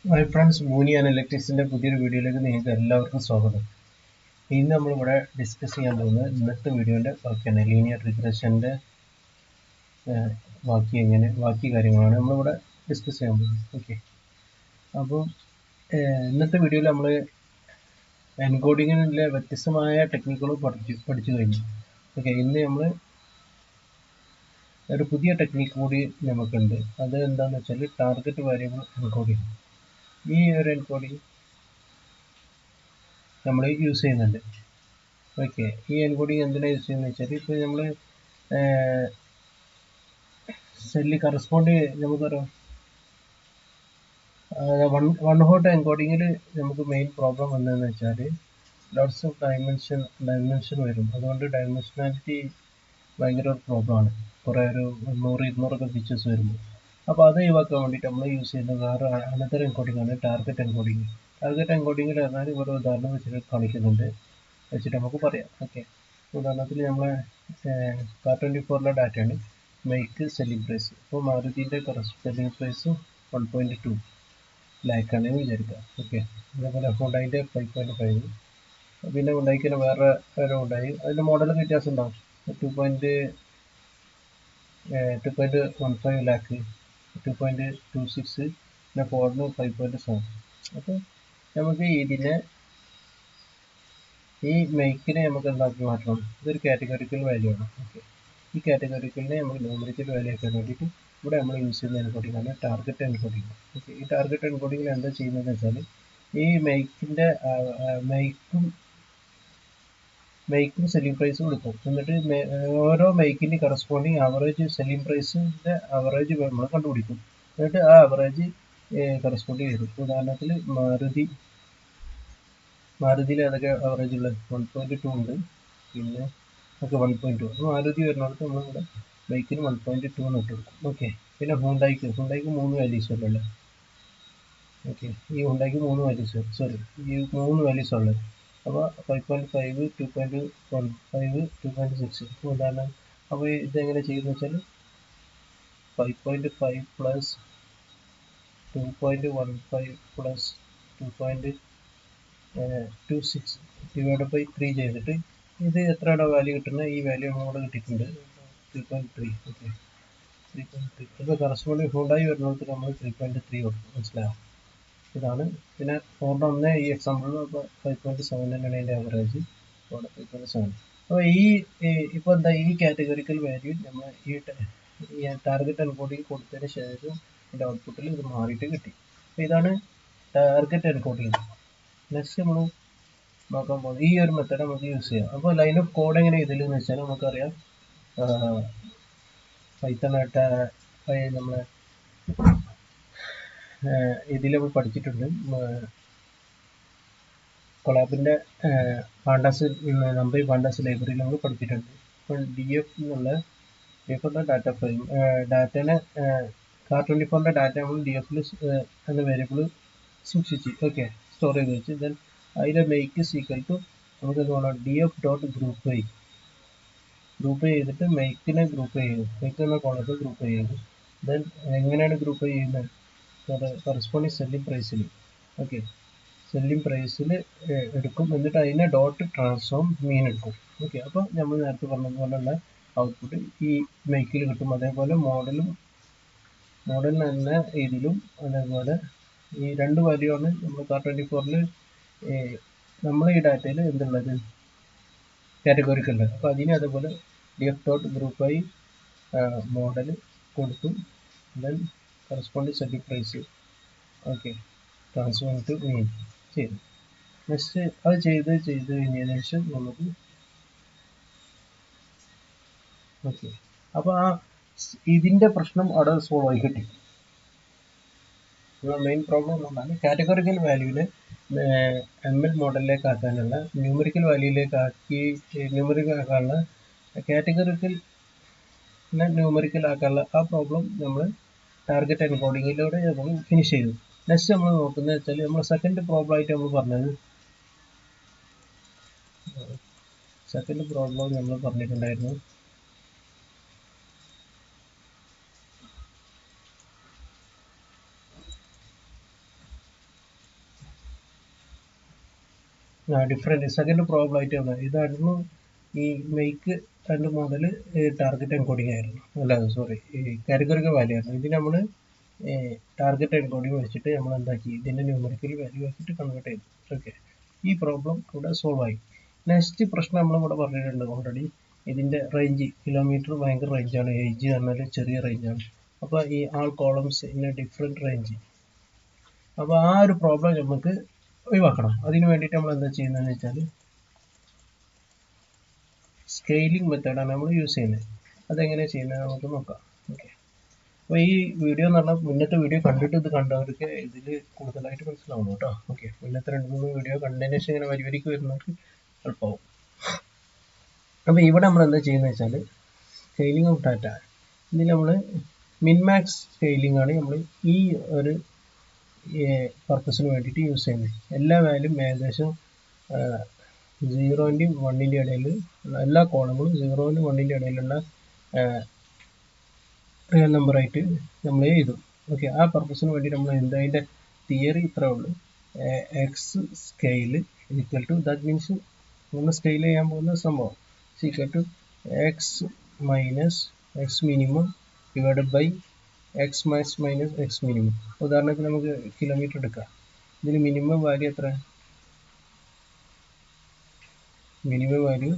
Hi friends, Shmuni അനലറ്റിക്സിൻ്റെ പുതിയൊരു വീഡിയോയിലേക്ക് നിങ്ങൾക്ക് എല്ലാവർക്കും സ്വാഗതം. ഇന്ന് നമ്മളിവിടെ ഡിസ്കസ് ചെയ്യാൻ പോകുന്നത് ഇന്നത്തെ വീഡിയോൻ്റെ ബാക്കിയാണ്. ലീനിയർ റിഗ്രഷൻ്റെ ബാക്കി കാര്യങ്ങളാണ് നമ്മളിവിടെ ഡിസ്കസ് ചെയ്യാൻ പോകുന്നത്. ഓക്കെ, അപ്പോൾ ഇന്നത്തെ വീഡിയോയിൽ നമ്മൾ എൻകോഡിങ്ങിലെ വ്യത്യസ്തമായ ടെക്നിക്കുകൾ പഠിച്ചു കഴിഞ്ഞു. ഓക്കെ, ഇന്ന് നമ്മൾ ഒരു പുതിയ ടെക്നിക്ക് കൂടി നമുക്കുണ്ട്. അത് എന്താണെന്ന് വെച്ചാൽ ടാർഗറ്റ് വേരിയബിൾ എൻകോഡിങ്. ഈ ഒരു എൻകോഡിങ് നമ്മൾ യൂസ് ചെയ്യുന്നുണ്ട്. ഓക്കെ, ഈ എൻകോഡിങ് എന്തിനാണ് യൂസ് ചെയ്യുന്നത് വെച്ചാൽ, ഇപ്പോൾ നമ്മൾ സെല്ല് കറസ്പോണ്ട് നമുക്കറിയാം, വൺ ഹോട്ട് എൻകോഡിങ്ങിൽ നമുക്ക് മെയിൻ പ്രോബ്ലം എന്താണെന്ന് വെച്ചാൽ ലോട്ട്സ് ഓഫ് ഡയമെൻഷൻ വരും. അതുകൊണ്ട് ഡയമെൻഷനാലിറ്റി ഭയങ്കര ഒരു പ്രോബ്ലമാണ്. കുറേ ഒരു 100-200 ഫീച്ചേഴ്സ് വരുമ്പോൾ. അപ്പോൾ അത് ഒഴിവാക്കാൻ വേണ്ടിയിട്ട് നമ്മൾ യൂസ് ചെയ്യുന്ന വേറെ അനദർ എൻകോഡിംഗ് ആണ് ടാർഗറ്റ് എൻകോഡിങ്. ടാർഗറ്റ് എൻകോഡിങ്ങിൽ പറഞ്ഞാൽ ഒരു ഉദാഹരണം വെച്ചിട്ട് കാണിക്കുന്നുണ്ട്, വെച്ചിട്ട് നമുക്ക് പറയാം. ഓക്കെ, ഉദാഹരണത്തിൽ നമ്മൾ കാർ24 ഡാറ്റയാണ് മെയ്ക്ക് സെല്ലിംഗ് പ്രൈസ്. ഇപ്പോൾ മാരുതിൻ്റെ സെല്ലിംഗ് പ്രൈസ് 1.2 ലാക്കാണെന്ന് വിചാരിക്കാം. ഓക്കെ, അതേപോലെ ഹുണ്ടായിൻ്റെ 5.5, പിന്നെ ഹുണ്ടായിക്ക് വേറെ ഒരു ഹുണ്ടായി, അതിൻ്റെ മോഡലും വ്യത്യാസം ഉണ്ടാവും. 2.15 ലാക്ക്, 2.26, പിന്നെ ഫോർഡിന് 5.7. അപ്പോൾ നമുക്ക് ഈ മെയ്ക്കിനെ നമുക്ക് എന്താക്കി മാറ്റണം? ഇതൊരു കാറ്റഗറിക്കൽ വാല്യൂ ആണ്. ഓക്കെ, ഈ കാറ്റഗറിക്കലിനെ നമുക്ക് ന്യൂമറിക്കൽ വാല്യൂ ആക്കാൻ വേണ്ടിയിട്ട് ഇവിടെ നമ്മൾ യൂസ് ചെയ്യുന്ന എൻകോഡിംഗ് ആണ് ടാർഗറ്റ് എൻകോഡിംഗ്. ഓക്കെ, ഈ ടാർഗറ്റ് എൻകോഡിങ്ങിൽ എന്താ ചെയ്യുന്നതെന്ന് വെച്ചാൽ, ഈ മെയ്ക്കും സെല്ലിംഗ് പ്രൈസും കൊടുക്കും. എന്നിട്ട് ഓരോ മെയ്ക്കിൻ്റെ കറസ്പോണ്ടിങ് ആവറേജ് സെല്ലിംഗ് പ്രൈസിൻ്റെ ആവറേജ് നമ്മൾ കണ്ടുപിടിക്കും. എന്നിട്ട് ആ ആവറേജ് കറസ്പോണ്ട് ചെയ്യും. ഉദാഹരണത്തിൽ മാരുതിയിൽ ഏതൊക്കെ ആവറേജ് ഉള്ളത്? 1.2 ഉണ്ട്, പിന്നെ ഒക്കെ 1.2. അപ്പോൾ മാരുതി വരുന്നിടത്ത് നമ്മളിവിടെ ബൈക്കിന് 1.2 എന്ന് ഇട്ട് കൊടുക്കും. ഓക്കെ, പിന്നെ ഹുണ്ടായിക്ക് 3 വാല്യൂസ് ഉള്ളത്. ഓക്കെ, ഈ ഹുണ്ടായിക്ക് 3 വാല്യൂസ്, ഈ 3 വാല്യൂസ് ഉള്ളത്. അപ്പോൾ 5.5, 2.15, 2.6. ഉദാഹരണം, അപ്പോൾ ഇതെങ്ങനെ ചെയ്യുന്നത് വെച്ചാൽ 5.5 പ്ലസ് 2.15 പ്ലസ് 2.26 ഡിവൈഡ് ബൈ 3 ചെയ്തിട്ട് ഇത് എത്രയുടെ വാല്യൂ കിട്ടുന്നത്? ഈ വാല്യൂ നമ്മളിവിടെ കിട്ടിയിട്ടുണ്ട്, 3.3. ഓക്കെ, 3.3. ഇപ്പോൾ കറസ്പോണ്ടിങ് ഹുണ്ടായി വരുന്നത് നമ്മൾ 3.3 കൊടുക്കും. മനസ്സിലാവും? ഇതാണ്. പിന്നെ ഫോർഡ് ഈ എക്സാമ്പിൾ 5.7 തന്നെയാണ് അതിൻ്റെ ആവറേജ്. 5.7. അപ്പോൾ ഇപ്പോൾ എന്താ, ഈ കാറ്റഗറിക്കൽ വാല്യൂ നമ്മൾ ഈ ടാർഗറ്റ് എൻകോഡിങ് കൊടുത്തതിന് ശേഷം ഇതിൻ്റെ ഔട്ട്പുട്ടിൽ ഇത് മാറിയിട്ട് കിട്ടി. അപ്പോൾ ഇതാണ് ടാർഗറ്റ് എൻകോഡിങ്. നെക്സ്റ്റ് നമ്മൾ നോക്കാൻ പോകുന്നത് ഈ ഒരു മെത്തേഡ് നമുക്ക് യൂസ് ചെയ്യാം. അപ്പോൾ ലൈൻ ഓഫ് കോഡ് എങ്ങനെ ഇതിലെന്ന് വെച്ചാൽ നമുക്കറിയാം, പൈത്തൺ നമ്മളെ ഇതിൽ നമ്മൾ പഠിച്ചിട്ടുണ്ട്. കൊളാബിൻ്റെ പാണ്ടാസ് ലൈബ്രറിയിൽ നമ്മൾ പഠിച്ചിട്ടുണ്ട്. ഇപ്പോൾ DF എന്നുള്ള ഡാറ്റ ഫ്രെയിം ഡാറ്റേനെ കാർ24 ഡാറ്റ നമ്മൾ DF എന്ന വേരിയബിൾ സൂക്ഷിച്ച്, ഓക്കെ, സ്റ്റോർ ചെയ്ത് വെച്ച്, ദെൻ അതിൻ്റെ മെയ്ക്ക് ഈക്വൽ ടു നമുക്ക് എന്ത് വേണം? DF ഡോട്ട് ഗ്രൂപ്പ് ചെയ്തിട്ട് മെയ്ക്കിനെ ഗ്രൂപ്പ് ചെയ്യും. മെയ്ക്ക് എന്ന കോളത്തിൽ ഗ്രൂപ്പ് ചെയ്യും. ദെൻ എങ്ങനെയാണ് ഗ്രൂപ്പ് ചെയ്യുന്നത്? കറസ്പോണ്ടിങ് സെല്ലിംഗ് പ്രൈസിൽ, ഓക്കെ, സെല്ലിംഗ് പ്രൈസിൽ എടുക്കും. എന്നിട്ട് അതിനെ ഡോട്ട് ട്രാൻസ്ഫോം മീൻ എടുക്കും. ഓക്കെ, അപ്പോൾ നമ്മൾ നേരത്തെ പറഞ്ഞതുപോലെയുള്ള ഔട്ട്പുട്ട് ഈ മെയ്ക്കിൽ കിട്ടും. അതേപോലെ മോഡലിന് തന്നെ ഇതിലും അതേപോലെ ഈ രണ്ട് വാല്യൂ ആണ് നമ്മൾ കാർ24 നമ്മൾ ഈ ഡാറ്റയിൽ എന്തുള്ളത്? കാറ്റഗറിക്ക് ഉണ്ട്. അപ്പോൾ അതിന് അതേപോലെ DF ഡോട്ട് ഗ്രൂപ്പായി മോഡൽ കൊടുക്കും. Then corresponding selling price, okay, transform to mean ചെയ്തു. നെക്സ്റ്റ് അത് ചെയ്ത് കഴിഞ്ഞതിന് ശേഷം നമുക്ക് ഓക്കെ, അപ്പോൾ ഇതിൻ്റെ പ്രശ്നം അവിടെ സോൾവ് ആയി കിട്ടി. മെയിൻ പ്രോബ്ലം എന്താണ്? കാറ്റഗറിക്കൽ വാല്യൂവിനെ ML മോഡലിലേക്ക് ആക്കാനുള്ള ന്യൂമറിക്കൽ ആക്കാനുള്ള കാറ്റഗറിക്കൽ ന്യൂമറിക്കൽ ആക്കാനുള്ള ആ പ്രോബ്ലം നമ്മൾ ടാർഗറ്റ് എൻകോഡിങ്ങിലൂടെ നമ്മൾ ഫിനിഷ് ചെയ്തു. നെക്സ്റ്റ് നമ്മൾ നോക്കുന്നത് വെച്ചാൽ നമ്മൾ സെക്കൻഡ് പ്രോബ്ലം ആയിട്ട് നമ്മൾ പറഞ്ഞിട്ടുണ്ടായിരുന്നു ഡിഫറെൻറ്റ് സെക്കൻഡ് പ്രോബ്ലം ആയിട്ട് വന്നത് ഇതായിരുന്നു. ഈ മെയ്ക്ക് രണ്ട് മോഡൽ ടാർഗറ്റ് എൻകോഡിംഗ് ആയിരുന്നു, അല്ല സോറി, ഈ കാറ്റഗറിക്കൽ വാല്യൂ ആയിരുന്നു. ഇത് നമ്മൾ ടാർഗറ്റ് എൻകോഡിംഗ് വെച്ചിട്ട് നമ്മൾ എന്താക്കി, ഇതിൻ്റെ ന്യൂമറിക്കൽ വാല്യൂ വെച്ചിട്ട് കൺവേർട്ട് ചെയ്തു. ഓക്കെ, ഈ പ്രോബ്ലം ഇവിടെ സോൾവ് ആയി. നെക്സ്റ്റ് പ്രശ്നം നമ്മളിവിടെ പറഞ്ഞിട്ടുണ്ട് ഓൾറെഡി. ഇതിൻ്റെ റേഞ്ച് കിലോമീറ്റർ ഭയങ്കര റേഞ്ചാണ്, ഏജ് പറഞ്ഞാൽ ചെറിയ റേഞ്ചാണ്. അപ്പോൾ ഈ ആൾ കോളംസ് ഇൻ ഡിഫറെൻറ്റ് റേഞ്ച്. അപ്പോൾ ആ ഒരു പ്രോബ്ലം നമുക്ക് ഒഴിവാക്കണം. അതിന് വേണ്ടിയിട്ട് നമ്മൾ എന്താ ചെയ്യുന്നതെന്ന് വെച്ചാൽ സ്കെയിലിംഗ് മെത്തേഡാണ് നമ്മൾ യൂസ് ചെയ്യുന്നത്. അതെങ്ങനെയാണ് ചെയ്യുന്നത് നമുക്ക് നോക്കാം. ഓക്കെ, അപ്പോൾ ഈ വീഡിയോ എന്ന് പറഞ്ഞാൽ മുന്നത്തെ വീഡിയോ കണ്ടിട്ട് ഇത് കണ്ടവർക്ക് ഇതിൽ കൂടുതലായിട്ട് മനസ്സിലാവും കേട്ടോ. ഓക്കെ, മുന്നത്തെ 2-3 വീഡിയോ കണ്ടതിന് ശേഷം ഇങ്ങനെ വരിവരിക്ക് വരുന്നവർക്ക് എളുപ്പമാവും. അപ്പോൾ ഇവിടെ നമ്മൾ എന്താ ചെയ്യുന്നത് വെച്ചാൽ സ്കെയിലിംഗ് ഓഫ് ഡാറ്റ, ഇതിൽ നമ്മൾ മിൻമാക്സ് സ്കെയിലിംഗ് ആണ് നമ്മൾ ഈ ഒരു പർപ്പസിന് വേണ്ടിയിട്ട് യൂസ് ചെയ്യുന്നത്. എല്ലാ വാല്യൂം ഏകദേശം 0-ൻ്റെയും 1-ൻ്റെയും ഇടയിൽ, എല്ലാ കോളങ്ങളും 0-നും 1-ൻ്റെയും ഇടയിലുള്ള റിയൽ നമ്പറായിട്ട് നമ്മൾ എഴുതും. ഓക്കെ, ആ പർപ്പസിന് വേണ്ടി നമ്മൾ അതിൻ്റെ തിയറി ഇത്രേ ഉള്ളൂ. X scale equal to, that means നമ്മൾ സ്കെയിൽ ചെയ്യാൻ പോകുന്ന സംഭവം equal to X minus X minimum divided by X max minus X minimum. ഉദാഹരണത്തിന് നമുക്ക് കിലോമീറ്റർ എടുക്കാം. ഇതിന് മിനിമം വാല്യൂ എത്ര? Minimum value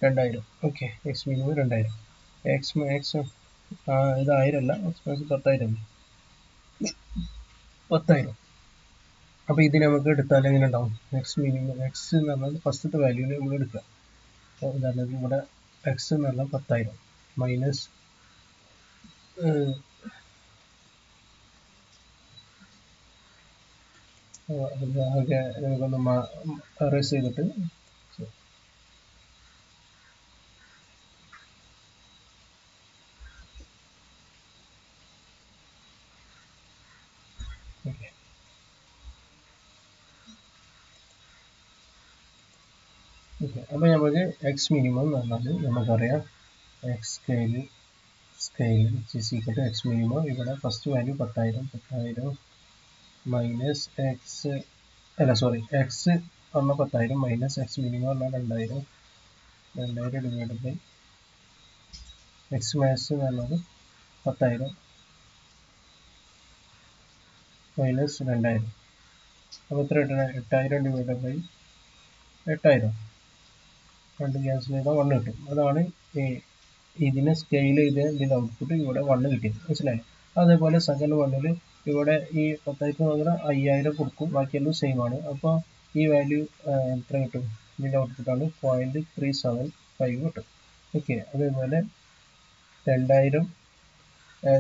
2000. Okay, X minimum 2000. X max ഇത് 1000 അല്ല, എക്സ് മാക്സ് 10,000. അപ്പോൾ ഇത് നമുക്ക് എടുത്താൽ എങ്ങനെ ഉണ്ടാവും? എക്സ് മിനിമം, എക്സ് എന്ന് പറഞ്ഞാൽ ഫസ്റ്റത്തെ വാല്യൂവിന് നമ്മൾ എടുക്കുക. അപ്പോൾ ഉദാഹരണത്തിന് ഇവിടെ എക്സ് എന്ന് പറഞ്ഞാൽ 10,000 മൈനസ് ആകെ നമുക്കൊന്ന് അറേസ് ചെയ്തിട്ട് ഓക്കെ. ഓക്കെ, അപ്പോൾ നമുക്ക് എക്സ് മിനിമം എന്ന് പറഞ്ഞാൽ നമുക്കറിയാം X scale is equal to X minimum. ഇവിടെ ഫസ്റ്റ് വാല്യൂ 10,000 മൈനസ് എക്സ്, അല്ല സോറി, എക്സ് പറഞ്ഞാൽ 10,000 മൈനസ് എക്സ് മിനിമം പറഞ്ഞാൽ 2000 ഡിവൈഡ് ബൈ എക്സ് മാക്സ് എന്ന് പറഞ്ഞത് 10,000 മൈനസ് 2000. അപ്പോൾ എത്ര കിട്ടണം? 8000 ഡിവൈഡ് ബൈ 8000. രണ്ട് ക്യാൻസൽ ചെയ്താൽ 1 കിട്ടും. അതാണ് ഇതിനെ സ്കെയിൽ ചെയ്ത് ഇതിൻ്റെ ഔട്ട്പുട്ട് ഇവിടെ 1 കിട്ടിയത്, മനസ്സിലായോ? അതേപോലെ സെക്കൻഡ് വണ്ണിൽ ഇവിടെ ഈ 10,000 പകരം 5000 കൊടുക്കും, ബാക്കിയെല്ലാം സെയിം ആണ്. അപ്പോൾ ഈ വാല്യൂ എത്ര കിട്ടും? ഇതിൻ്റെ ഔട്ട്പുട്ടാണ് 0.375 കിട്ടും. ഓക്കെ, അതേപോലെ 2000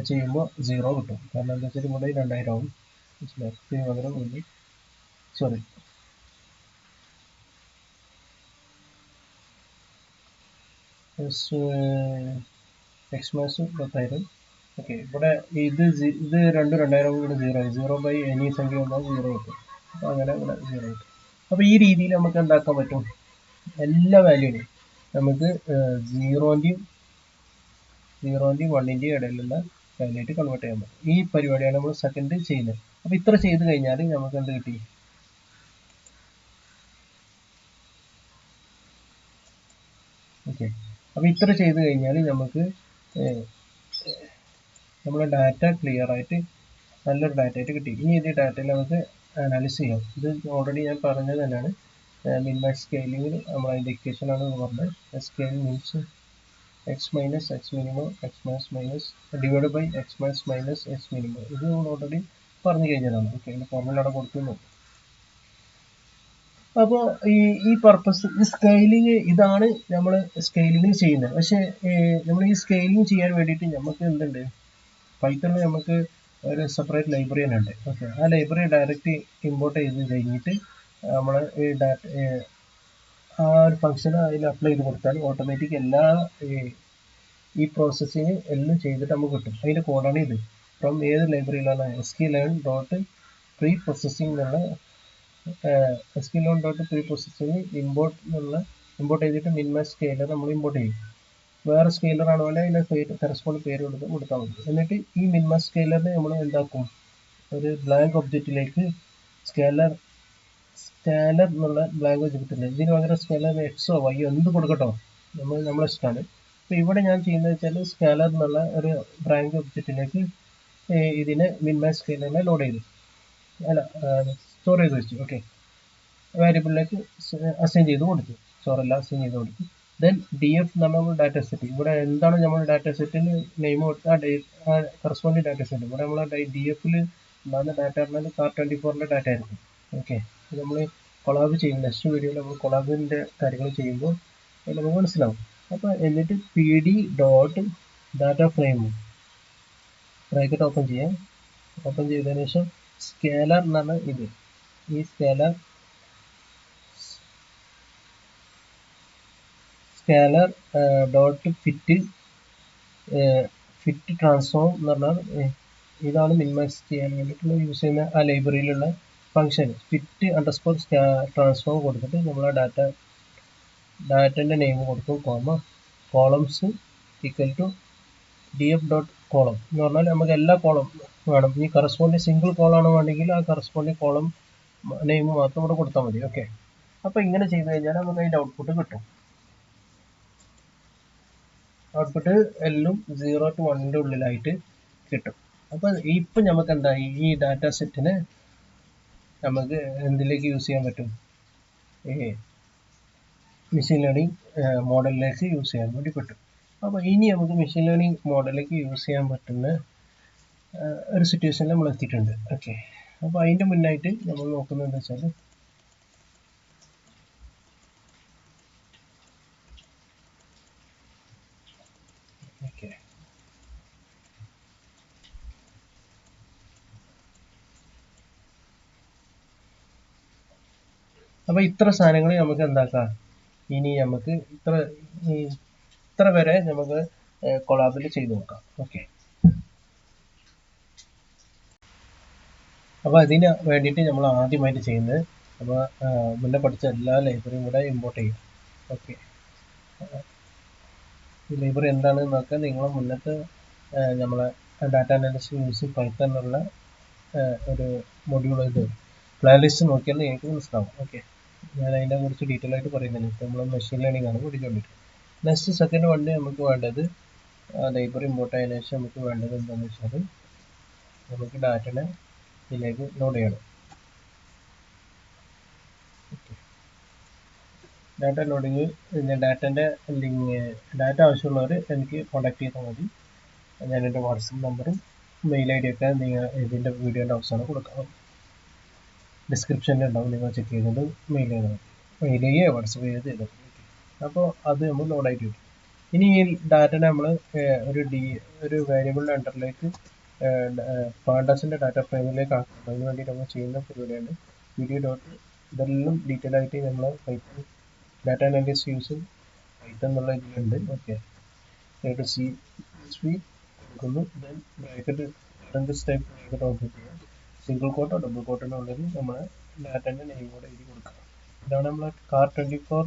ചെയ്യുമ്പോൾ 0 കിട്ടും. കാരണം എന്താ വെച്ചാൽ ഇവിടെ 2000 ആവും, മനസ്സിലായി? ഇതിന് പകരം സോറി, എക്സ് മാക്സ് 10,000. ഓക്കെ, ഇവിടെ ഇത് 2000 കൂടെ 0 ബൈ എനി സംഖ്യ വന്നാൽ 0 കിട്ടും. അപ്പോൾ അങ്ങനെ ഇവിടെ 0 കിട്ടും. അപ്പോൾ ഈ രീതിയിൽ നമുക്ക് എന്താക്കാൻ പറ്റും? എല്ലാ വാല്യൂവിനെയും നമുക്ക് 0-ൻ്റെയും 1-ൻ്റെയും ഇടയിലുള്ള വാല്യൂയായിട്ട് കൺവേർട്ട് ചെയ്യാൻ പറ്റും. ഈ പരിപാടിയാണ് നമ്മൾ സെക്കൻഡ് ചെയ്യുന്നത്. അപ്പോൾ ഇത്ര ചെയ്ത് കഴിഞ്ഞാൽ നമുക്ക് എന്ത് കിട്ടി? ഓക്കെ, അപ്പോൾ ഇത്ര ചെയ്ത് കഴിഞ്ഞാൽ നമുക്ക് നമ്മുടെ ഡാറ്റ ക്ലിയർ ആയിട്ട് നല്ലൊരു ഡാറ്റ ആയിട്ട് കിട്ടി. ഇനി ഇത് ഡാറ്റയിൽ നമുക്ക് അനാലിസ് ചെയ്യാം. ഇത് ഓൾറെഡി ഞാൻ പറഞ്ഞത് തന്നെയാണ്. മിൻമാക്സ് സ്കെയിലിംഗിൽ നമ്മൾ അതിൻ്റെ ഇക്വേഷനാണ് പറഞ്ഞത്. Scale means X minus X minimum X max minus divide by X max minus X minimum. ഇത് നമ്മൾ ഓൾറെഡി പറഞ്ഞു കഴിഞ്ഞതാണ്. ഓക്കെ, അതിൻ്റെ ഫോർമുല അവിടെ കൊടുക്കുന്നു. അപ്പോൾ ഈ പർപ്പസ്, ഈ സ്കെയിലിംഗ്, ഇതാണ് നമ്മൾ സ്കെയിലിംഗിൽ ചെയ്യുന്നത്. പക്ഷേ നമ്മൾ ഈ സ്കെയിലിംഗ് ചെയ്യാൻ വേണ്ടിയിട്ട് നമുക്ക് എന്തുണ്ട്? പൈത്തണിൽ നമുക്ക് ഒരു സെപ്പറേറ്റ് ലൈബ്രറി തന്നെ ഉണ്ട്. ഓക്കെ, ആ ലൈബ്രറി ഡയറക്റ്റ് ഇമ്പോർട്ട് ചെയ്ത് കഴിഞ്ഞിട്ട് നമ്മൾ ഈ ആ ഒരു ഫംഗ്ഷൻ അതിൽ അപ്ലൈ ചെയ്ത് കൊടുത്താൽ ഓട്ടോമാറ്റിക് എല്ലാ ഈ പ്രോസസ്സിങ് എല്ലാം ചെയ്തിട്ട് നമുക്ക് കിട്ടും. അതിൻ്റെ കോഡാണ് ഇത്. ഫ്രം ഏത് ലൈബ്രറിയിലാണ്? sklearn.preprocessing എന്നുള്ള sklearn.preprocessing ഇമ്പോർട്ട് ചെയ്തിട്ട് മിൻമാക്സ് സ്കെയിലർ നമ്മൾ ഇമ്പോർട്ട് ചെയ്യും. വേറെ സ്കെയിലർ ആണ് പോലെ അതിൻ്റെ കറസ്പോണ്ട് പേര് കൊടുത്താൽ മതി. എന്നിട്ട് ഈ മിൻമാക്സ് സ്കെയിലറിനെ നമ്മൾ എന്താക്കും? ഒരു ബ്ലാങ്ക് ഒബ്ജക്റ്റിലേക്ക് സ്കാലർ എന്നുള്ള ലാംഗ്വേജ് കിട്ടുന്നത്. ഇതിന് പകരം സ്കാലർ എക്സോ വൈയോ എന്ത് കൊടുക്കട്ടോ, നമ്മളെ ഇഷ്ടമാണ്. അപ്പോൾ ഇവിടെ ഞാൻ ചെയ്യുന്നത് വെച്ചാൽ സ്കാലർ എന്നുള്ള ഒരു ബ്രാഞ്ച് ഒബ്ജക്റ്റിലേക്ക് ഇതിനെ മിൻമാക്സ് സ്കെയിലറിനെ ലോഡ് ചെയ്തു, അല്ല സ്റ്റോർ ചെയ്ത് വെച്ചു. ഓക്കെ, വേരിയബിളിലേക്ക് അസൈൻ ചെയ്ത് കൊടുത്തു, സ്റ്റോറല്ല അസൈൻ ചെയ്ത് കൊടുത്തു. ദെൻ ഡി എഫ് നമ്മൾ ഡാറ്റ സെറ്റ്, ഇവിടെ എന്താണ് നമ്മൾ ഡാറ്റ സെറ്റിന് നെയിം കൊടുത്ത കറസ്പോണ്ടിങ് ഡാറ്റ സെറ്റ്, ഇവിടെ നമ്മൾ ഡി എഫിൽ ഉണ്ടാകുന്ന ഡാറ്റ പറഞ്ഞാൽ Car24ന്റെ ഡാറ്റ ആയിരിക്കും. ഓക്കെ, നമ്മൾ കൊളാബ് ചെയ്യും, നെക്സ്റ്റ് വീഡിയോയിൽ നമ്മൾ കൊളാബിൻ്റെ കാര്യങ്ങൾ ചെയ്യുമ്പോൾ അത് നമുക്ക് മനസ്സിലാവും. അപ്പോൾ എന്നിട്ട് P D dot data frame bracket open ചെയ്യാം. ഓപ്പൺ ചെയ്തതിന് ശേഷം സ്കേലർ എന്നാണ് ഇത്, ഈ സ്കേലർ ഡോട്ട് ഫിറ്റ് ട്രാൻസ്ഫോം എന്ന് പറഞ്ഞാൽ ഇതാണ് മിനിമൈസ് ചെയ്യാൻ വേണ്ടിയിട്ടുള്ള യൂസ് ചെയ്യുന്ന ആ ലൈബ്രറിയിലുള്ള ഫംഗ്ഷൻ. ഫിറ്റ് അണ്ടർസ്കോർ ട്രാൻസ്ഫോം കൊടുത്തിട്ട് നമ്മൾ ആ ഡാറ്റൻ്റെ നെയിം കൊടുക്കും, columns equal to D F dot column എന്ന് പറഞ്ഞാൽ നമുക്ക് എല്ലാ കോളം വേണം. ഈ കറസ്പോണ്ടിങ് സിംഗിൾ കോളാണ് വേണമെങ്കിൽ ആ കറസ്പോണ്ടിങ് കോളം നെയിം മാത്രം ഇവിടെ കൊടുത്താൽ മതി. ഓക്കെ, അപ്പോൾ ഇങ്ങനെ ചെയ്ത് കഴിഞ്ഞാൽ നമുക്ക് അതിൻ്റെ ഔട്ട്പുട്ട് കിട്ടും. ഔട്ട്പുട്ട് എല്ലാം 0 to 1ന്റെ ഉള്ളിലായിട്ട് കിട്ടും. അപ്പോൾ ഇപ്പം നമുക്ക് എന്തായി, ഈ ഡാറ്റ സെറ്റിനെ നമുക്ക് എന്തിലേക്ക് യൂസ് ചെയ്യാൻ പറ്റും, മെഷീൻ ലേണിംഗ് മോഡലിലേക്ക് യൂസ് ചെയ്യാൻ വേണ്ടി പറ്റും. അപ്പോൾ ഇനി നമുക്ക് മെഷീൻ ലേണിംഗ് മോഡലിലേക്ക് യൂസ് ചെയ്യാൻ പറ്റുന്ന ഒരു സിറ്റുവേഷനിൽ നമ്മൾ എത്തിയിട്ടുണ്ട്. ഓക്കെ, അപ്പോൾ അതിൻ്റെ മുന്നായിട്ട് നമ്മൾ നോക്കുന്നത് എന്താ വെച്ചാൽ ഓക്കെ, അപ്പോൾ ഇത്ര സാധനങ്ങൾ നമുക്ക് എന്താക്കാം, ഇനി നമുക്ക് ഇത്ര വരെ നമുക്ക് കൊളാബിൽ ചെയ്ത് നോക്കാം. ഓക്കെ, അപ്പോൾ അതിന് വേണ്ടിയിട്ട് നമ്മൾ ആദ്യമായിട്ട് ചെയ്യുന്നത് നമ്മൾ മുന്നേ പഠിച്ച എല്ലാ ലൈബ്രറിയും കൂടെ ഇമ്പോർട്ട് ചെയ്യും. ഓക്കെ, ഈ ലൈബ്രറി എന്താണെന്ന് നോക്കാൻ നിങ്ങൾ മുന്നത്തെ നമ്മളെ ഡാറ്റ അനാലിസിസ് യൂസിങ് പൈത്തൺ എന്നുള്ള ഒരു മൊഡ്യൂൾ ഇത് പ്ലേലിസ്റ്റ് നോക്കിയാൽ നിങ്ങൾക്ക് മനസ്സിലാവും. ഓക്കെ, ഞാൻ അതിനെ കുറിച്ച് ഡീറ്റെയിൽ ആയിട്ട് പറയുന്നില്ല, ഇപ്പോൾ നമ്മൾ മെഷീൻ ലേണിംഗ് ആണ് പഠിച്ചുകൊണ്ടിരിക്കുന്നത്. നെക്സ്റ്റ് സെക്കൻഡ് വണ്ടി നമുക്ക് വേണ്ടത് ലൈബ്രറി ഇമ്പോർട്ട് ആയതിനു ശേഷം നമുക്ക് വേണ്ടത് എന്താണെന്ന് വെച്ചാൽ നമുക്ക് ഡാറ്റനെ ഇതിലേക്ക് ലോഡ് ചെയ്യണം. ഡാറ്റ ലോഡിങ്, പിന്നെ ഡാറ്റൻ്റെ ഡാറ്റ ആവശ്യമുള്ളവർ എനിക്ക് കോൺടാക്ട് ചെയ്താൽ മതി. ഞാൻ എൻ്റെ വാട്സപ്പ് നമ്പറും മെയിൽ ഐ ഡി ഒക്കെ നിങ്ങൾ ഇതിൻ്റെ വീഡിയോൻ്റെ അവസാനം കൊടുക്കാം, ഡിസ്ക്രിപ്ഷനിൽ ഉണ്ടാവും, നിങ്ങൾ ചെക്ക് ചെയ്തിട്ട് മെയിൽ ചെയ്താൽ മതി, മെയിൽ ചെയ്യുക വാട്സപ്പ് ചെയ്ത്. അപ്പോൾ അത് നമ്മൾ ലോഡായിട്ട് വരും. ഇനി ഈ ഡാറ്റനെ നമ്മൾ ഒരു വേരിയബിളിൻ്റെ അണ്ടറിലേക്ക് പാണ്ടാസിൻ്റെ ഡാറ്റ ഫ്രെയിമിലേക്ക് ആക്കണം. അതിന് വേണ്ടി നമ്മൾ ചെയ്യുന്ന പരിപാടിയാണ് വീഡിയോ ഡോട്ട്, ഇതെല്ലാം ഡീറ്റെയിൽ ആയിട്ട് നമ്മൾ Python data analysis use Python എന്നുള്ള ഇതിലുണ്ട്. ഓക്കെ, CSV കൊടുക്കുന്നു, then bracket type bracket open ചെയ്യുക, സിംഗിൾ കോട്ടോ ഡബിൾ കോട്ടിനുള്ളിൽ നമ്മൾ ഡാറ്റൻ്റെ നെയിം കൂടെ എഴുതി കൊടുക്കുക. ഇതാണ് നമ്മൾ Car24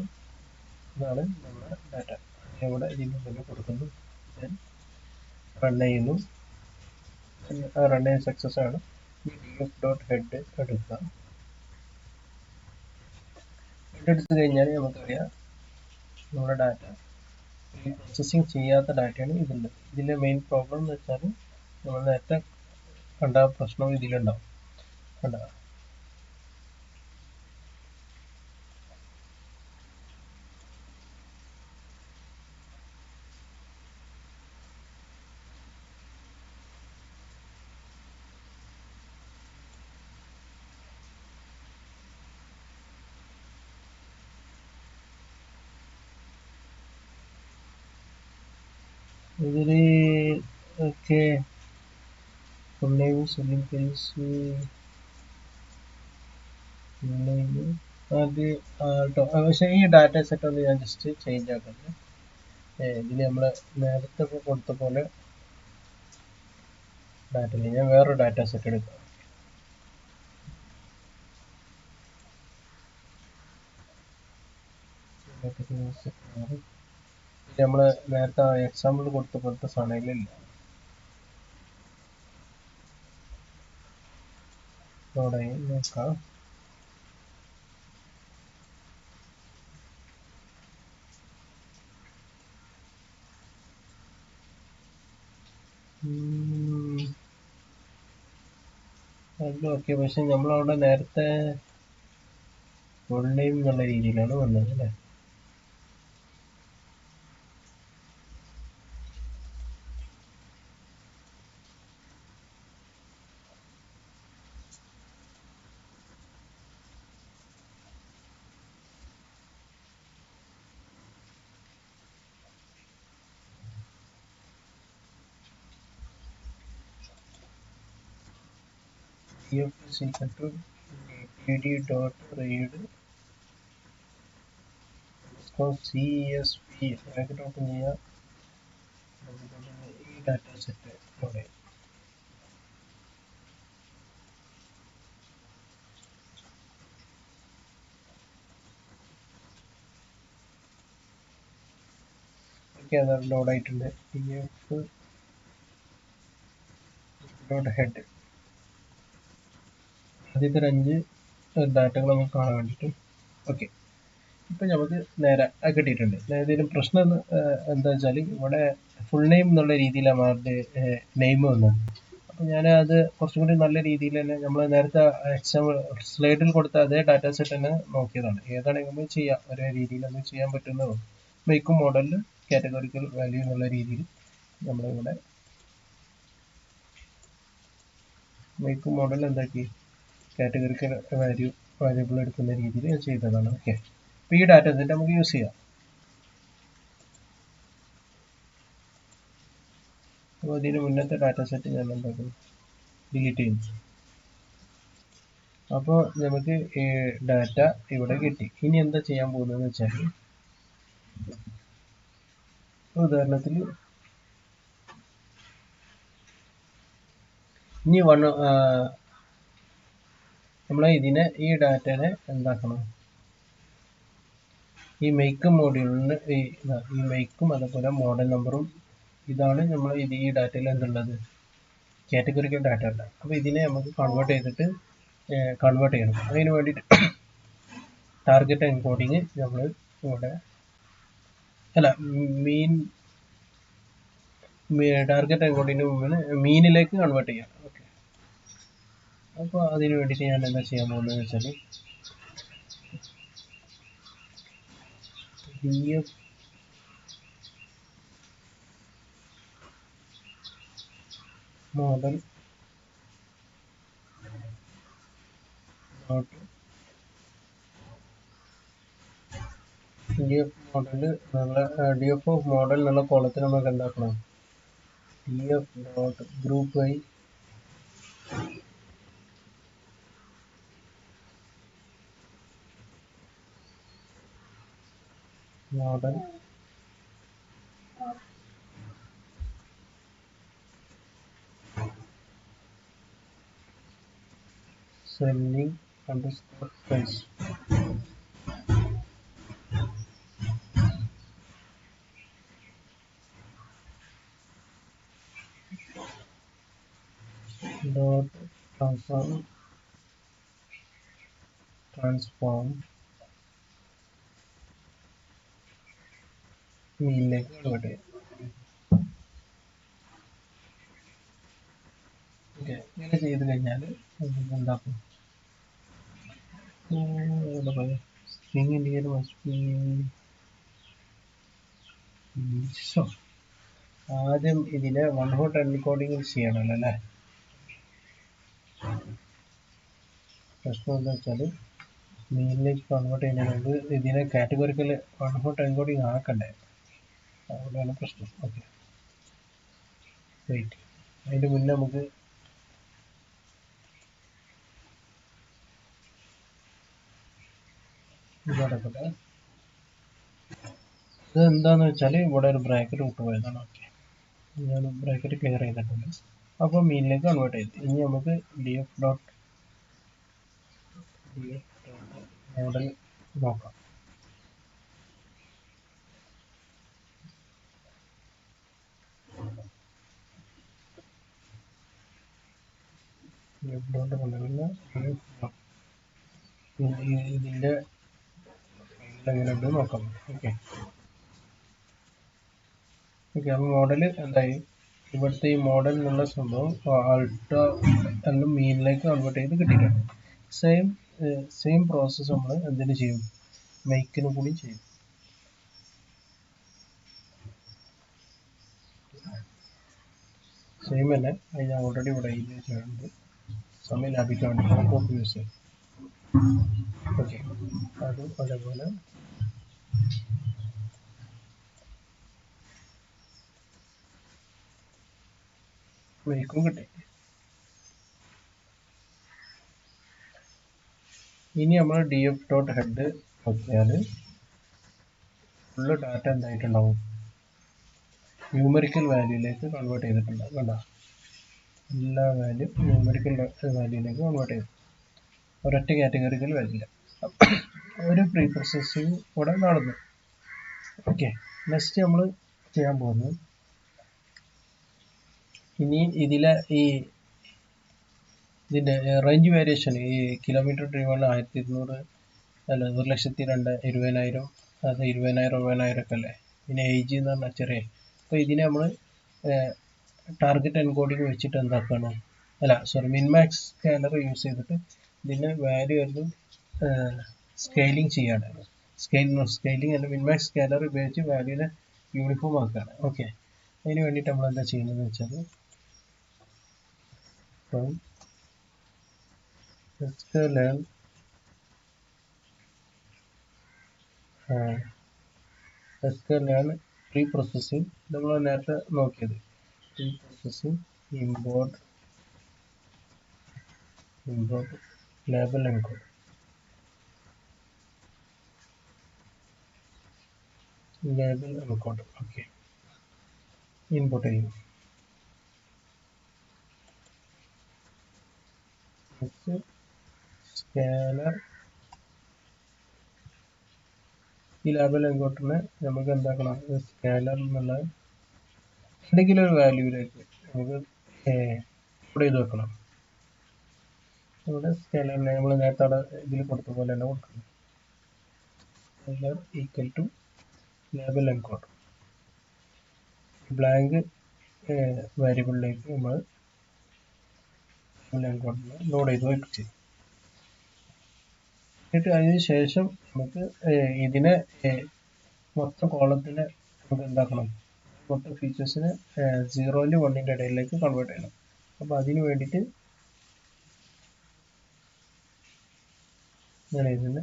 ഇതാണ് നമ്മുടെ ഡാറ്റ, ഇവിടെ ഇതിനുള്ളിൽ കൊടുക്കുന്നു, ദെൻ റൺ ചെയ്യുന്നു. റൺ ചെയ്യാൻ സക്സസ് ആണ്. df.head എടുക്കുക. ഹെഡ് എടുത്തു കഴിഞ്ഞാൽ നമുക്കറിയാം നമ്മുടെ ഡാറ്റ പ്രോസസ്സിങ് ചെയ്യാത്ത ഡാറ്റയാണ് ഇതിലുള്ളത്. ഇതിലെ മെയിൻ പ്രോബ്ലം എന്ന് വെച്ചാൽ നമ്മൾ നേരത്തെ കണ്ട പ്രശ്നം ഇതിലുണ്ടാവും. കണ്ട ഇതിൽ ഓക്കെ സെല്ലിംഗ് പ്രൈസ് അത് പക്ഷേ ഈ ഡാറ്റ സെറ്റ് ഒന്ന് ഞാൻ ജസ്റ്റ് ചേഞ്ച് ആക്കുന്നത്. ഇതിൽ നമ്മൾ നേരത്തെ കൊടുത്ത പോലെ ഡാറ്റയിൽ ഞാൻ വേറൊരു ഡാറ്റ സെറ്റ് എടുക്കാം. നമ്മൾ നേരത്തെ എക്സാമ്പിൾ കൊടുത്ത പോലത്തെ സാധനങ്ങളില്ല, നോക്കാം. അത് ഓക്കെ. പക്ഷെ നമ്മളവിടെ നേരത്തെ ഫുൾ നെയിം എന്നുള്ള രീതിയിലാണ് വന്നത് അല്ലേ? df is equal to td.read CSV bracket open ചെയ്യുക. ഈ ഡാറ്റ സെറ്റ് അവിടെ ഓക്കെ, അത് ലോഡ് ആയിട്ടുണ്ട്. df ഡോട്ട് ഹെഡ് ആദ്യത്തെ ഒരു 5 ഡാറ്റകൾ നമുക്ക് കാണാൻ വേണ്ടിയിട്ട്. ഓക്കെ, ഇപ്പം നമുക്ക് നേരെ കിട്ടിയിട്ടുണ്ട്. ഏതെങ്കിലും പ്രശ്നം എന്താ വെച്ചാൽ ഇവിടെ ഫുൾ നെയിം എന്നുള്ള രീതിയിലാണ് അവരുടെ നെയിം വന്നത്. അപ്പം ഞാൻ അത് കുറച്ചും കൂടി നല്ല രീതിയിൽ തന്നെ നമ്മൾ നേരത്തെ സ്ലൈഡിൽ കൊടുത്ത അതേ ഡാറ്റ സെറ്റ് തന്നെ നോക്കിയതാണ്. ഏതാണെങ്കിലും ചെയ്യാം, ഒരേ രീതിയിൽ നമുക്ക് ചെയ്യാൻ പറ്റുന്നതാണ്. മേക്കും മോഡലിൽ കാറ്റഗറിക്കൽ വാല്യൂ എന്നുള്ള രീതിയിൽ നമ്മളിവിടെ മേക്കും മോഡൽ എന്താക്കി കാറ്റഗറിക്കൽ വാല്യൂബിൾ എടുക്കുന്ന രീതിയിൽ ചെയ്തതാണ്. ഓക്കെ, അപ്പോൾ ഈ ഡാറ്റ സെറ്റ് നമുക്ക് യൂസ് ചെയ്യാം. അപ്പോൾ ഇതിന് മുന്നത്തെ ഡാറ്റ സെറ്റ് ഞാൻ എന്താക്കും, ഡിലീറ്റ് ചെയ്യുന്നു. അപ്പോൾ നമുക്ക് ഈ ഡാറ്റ ഇവിടെ കിട്ടി. ഇനി എന്താ ചെയ്യാൻ പോകുന്നതെന്ന് വെച്ചാൽ, ഉദാഹരണത്തിൽ ഇനി നമ്മളെ ഇതിനെ ഈ ഡാറ്റനെ എന്താക്കണം, ഈ മേക്കും മോഡ്യൂളിന് ഈ മേക്കും അതുപോലെ മോഡൽ നമ്പറും ഇതാണ് നമ്മൾ ഈ ഡാറ്റയിൽ എന്തുള്ളത്, കാറ്റഗറിക്കൽ ഡാറ്റ ഉണ്ട്. അപ്പോൾ ഇതിനെ നമുക്ക് കൺവേർട്ട് ചെയ്യണം. അതിന് വേണ്ടിയിട്ട് ടാർഗറ്റ് എൻകോഡിങ് നമ്മൾ ഇവിടെ ടാർഗറ്റ് എൻകോഡിങ്ങിന് മുമ്പിൽ മീനിലേക്ക് കൺവേർട്ട് ചെയ്യാം. ഓക്കെ, അപ്പോൾ അതിന് വേണ്ടിയിട്ട് ഞാൻ എന്താ ചെയ്യാൻ പോകുന്നത് വെച്ചാൽ, df model df of model എന്നുള്ള കോളത്തിൽ നമുക്ക് എന്താക്കണം, df dot group by model selling underscore price dot transform മീനിലേക്ക് കൺവേർട്ട് ചെയ്യാം. ഓക്കെ, ഇങ്ങനെ ചെയ്ത് കഴിഞ്ഞാൽ എന്താക്കും, string indicator must be so ആദ്യം ഇതിനെ 1 hot എൻകോഡിങ് ചെയ്യണമല്ലോ അല്ലേ. പ്രശ്നം എന്താ വെച്ചാൽ മീനിലേക്ക് കൺവേർട്ട് ചെയ്യുന്നതിന് മുമ്പ് ഇതിനെ കാറ്റഗറിക്കൽ 1 hot എൻകോഡിങ് ആക്കണ്ടേ, അവിടെയാണ് പ്രശ്നം. ഓക്കെ, വെയിറ്റ്, അതിന് മുന്നേ നമുക്ക് ഇതടക്കട്ടെ. ഇത് എന്താന്ന് വെച്ചാൽ ഇവിടെ ഒരു ബ്രാക്കറ്റ് വിട്ടുപോയതാണ്. ഓക്കെ, ഞാൻ ബ്രാക്കറ്റ് ക്ലിയർ ചെയ്തിട്ടുണ്ട്. അപ്പോൾ മീനിലേക്ക് കൺവേർട്ട് ചെയ്തു. ഇനി നമുക്ക് df ഡോട്ട് മോഡൽ നോക്കാം. ഇതിൻ്റെ എങ്ങനെയുണ്ട് നോക്കാം. ഓക്കെ, അപ്പോൾ മോഡൽ എന്തായി, ഇവിടുത്തെ ഈ മോഡൽ എന്നുള്ള സംഭവം ആൾട്ടോ എല്ലാം മീനിലേക്ക് കൺവേർട്ട് ചെയ്ത് കിട്ടിയിട്ടുണ്ട്. സെയിം പ്രോസസ്സ് നമ്മൾ എന്തിനു ചെയ്യും, മെയ്ക്കിന് കൂടി ചെയ്യും. സെയിം തന്നെ അത് ഞാൻ ഓൾറെഡി ഇവിടെ എഴുതി വെച്ചിട്ടുണ്ട്. സമയം ലാഭിക്കാൻ വേണ്ടി കോപ്പി യൂസ് ചെയ്യും. ഓക്കെ, അതും അതേപോലെ മെയ്ക്കും കിട്ടി. ഇനി നമ്മൾ df.head നോക്കിയാൽ ഫുള്ള് ഡാറ്റ എന്തായിട്ടുണ്ടാവും, ന്യൂമറിക്കൽ വാല്യൂയിലേക്ക് കൺവേർട്ട് ചെയ്തിട്ടുണ്ടാവും. കണ്ടോ, എല്ലാ വാല്യൂ ന്യൂമറിക്കൽ വാല്യൂയിലേക്ക് കൺവേർട്ട് ചെയ്തു, ഒരൊറ്റ കാറ്റഗറിയിൽ വരില്ല. ഒരു പ്രീ പ്രോസസ്സിങ് ഇവിടെ നടന്നു. ഓക്കെ, നെക്സ്റ്റ് നമ്മൾ ചെയ്യാൻ പോകുന്നത്, ഇനി ഇതിലെ ഇതിൻ്റെ റേഞ്ച് വേരിയേഷൻ, ഈ കിലോമീറ്റർ ഡ്രൈവറിൽ 1200 അല്ല 1,02,20,000 അത് 20,000 ഒക്കെ അല്ലേ. പിന്നെ ഏജ് എന്ന് പറഞ്ഞാൽ ചെറിയ. അപ്പോൾ ഇതിനെ നമ്മൾ ടാർഗറ്റ് എൻകോഡിങ് വെച്ചിട്ട് എന്താക്കാണ്, മിൻമാക്സ് സ്കാനർ യൂസ് ചെയ്തിട്ട് ഇതിൻ്റെ വാല്യൂ എല്ലാം സ്കെയിലിംഗ് ചെയ്യാണ്. സ്കെയിലിംഗ് അല്ല, മിൻമാക്സ് സ്കാനർ ഉപയോഗിച്ച് വാല്യൂനെ യൂണിഫോം ആക്കുകയാണ്. ഓക്കെ, അതിന് വേണ്ടിയിട്ട് നമ്മൾ എന്താ ചെയ്യുന്നതെന്ന് വെച്ചാൽ, sklearn പ്രീ പ്രോസസ്സിംഗ് നമ്മൾ നേരത്തെ നോക്കിയത്. Pre processing import label encode. Okay, import ചെയ്യും. സ്കാനർ ഈ ലേബൽ എൻകോഡറിനെ നമുക്ക് എന്താക്കണം, സ്കാനർ എന്നുള്ള എന്തെങ്കിലും ഒരു വാല്യൂവിലേക്ക് നമുക്ക് ഇവിടെ ചെയ്ത് വെക്കണം. ഇവിടെ സ്കാനറിനെ നമ്മൾ നേരത്തെ ഇതിൽ കൊടുത്ത പോലെ തന്നെ കൊടുക്കണം. Scanner equal to label encode. Blank വേരിയബിളിലേക്ക് നമ്മൾ എൻകോഡിനെ ലോഡ് ചെയ്ത് വെച്ച്. എന്നിട്ട് അതിന് ശേഷം നമുക്ക് ഇതിനെ മൊത്തം കോളത്തിനെ നമുക്ക് എന്താക്കണം, മൊത്തം ഫീച്ചേഴ്സിനെ 0 1 ഇടയിലേക്ക് കൺവേർട്ട് ചെയ്യണം. അപ്പോൾ അതിന് വേണ്ടിയിട്ട് ഞാൻ ഇതിന്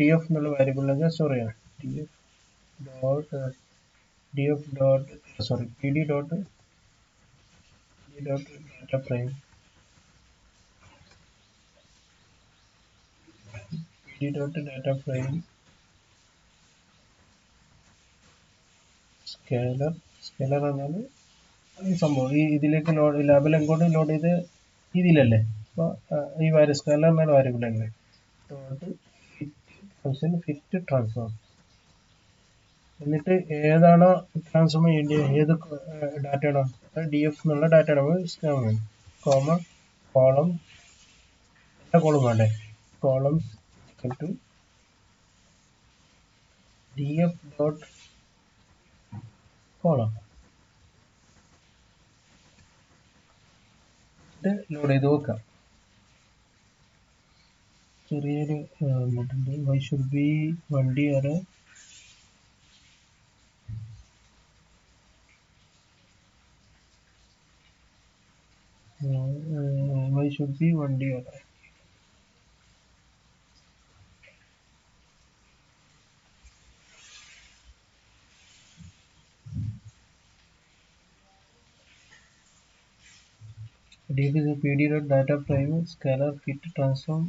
df എന്നുള്ള വാരിയബിളിലേക്ക് സ്റ്റോർ ചെയ്യണം. pd dot data frame scalar എന്നാൽ ഈ സംഭവം ഇതിലേക്ക് ലേബൽ എൻകോഡ് ലോഡ് ചെയ്ത് ഇതിലല്ലേ. അപ്പോൾ ഈ സ്കാലർ എന്നാൽ വാരിയബിൾ അല്ലേ, ഫിറ്റ് ട്രാൻസ്ഫോം. എന്നിട്ട് ഏതാണോ ട്രാൻസ്ഫോം ചെയ്യേണ്ടത്, ഏത് ഡാറ്റ ആണോ, df എന്നുള്ള ഡാറ്റ ആണ് കോളം വേണ്ടേ, column to df dot column load ചെയ്ത് നോക്കാം. ചെറിയൊരു വൈ ഷുഡ് ബി വണ്ടി വരെ df is a pd dot data frame scalar fit transform.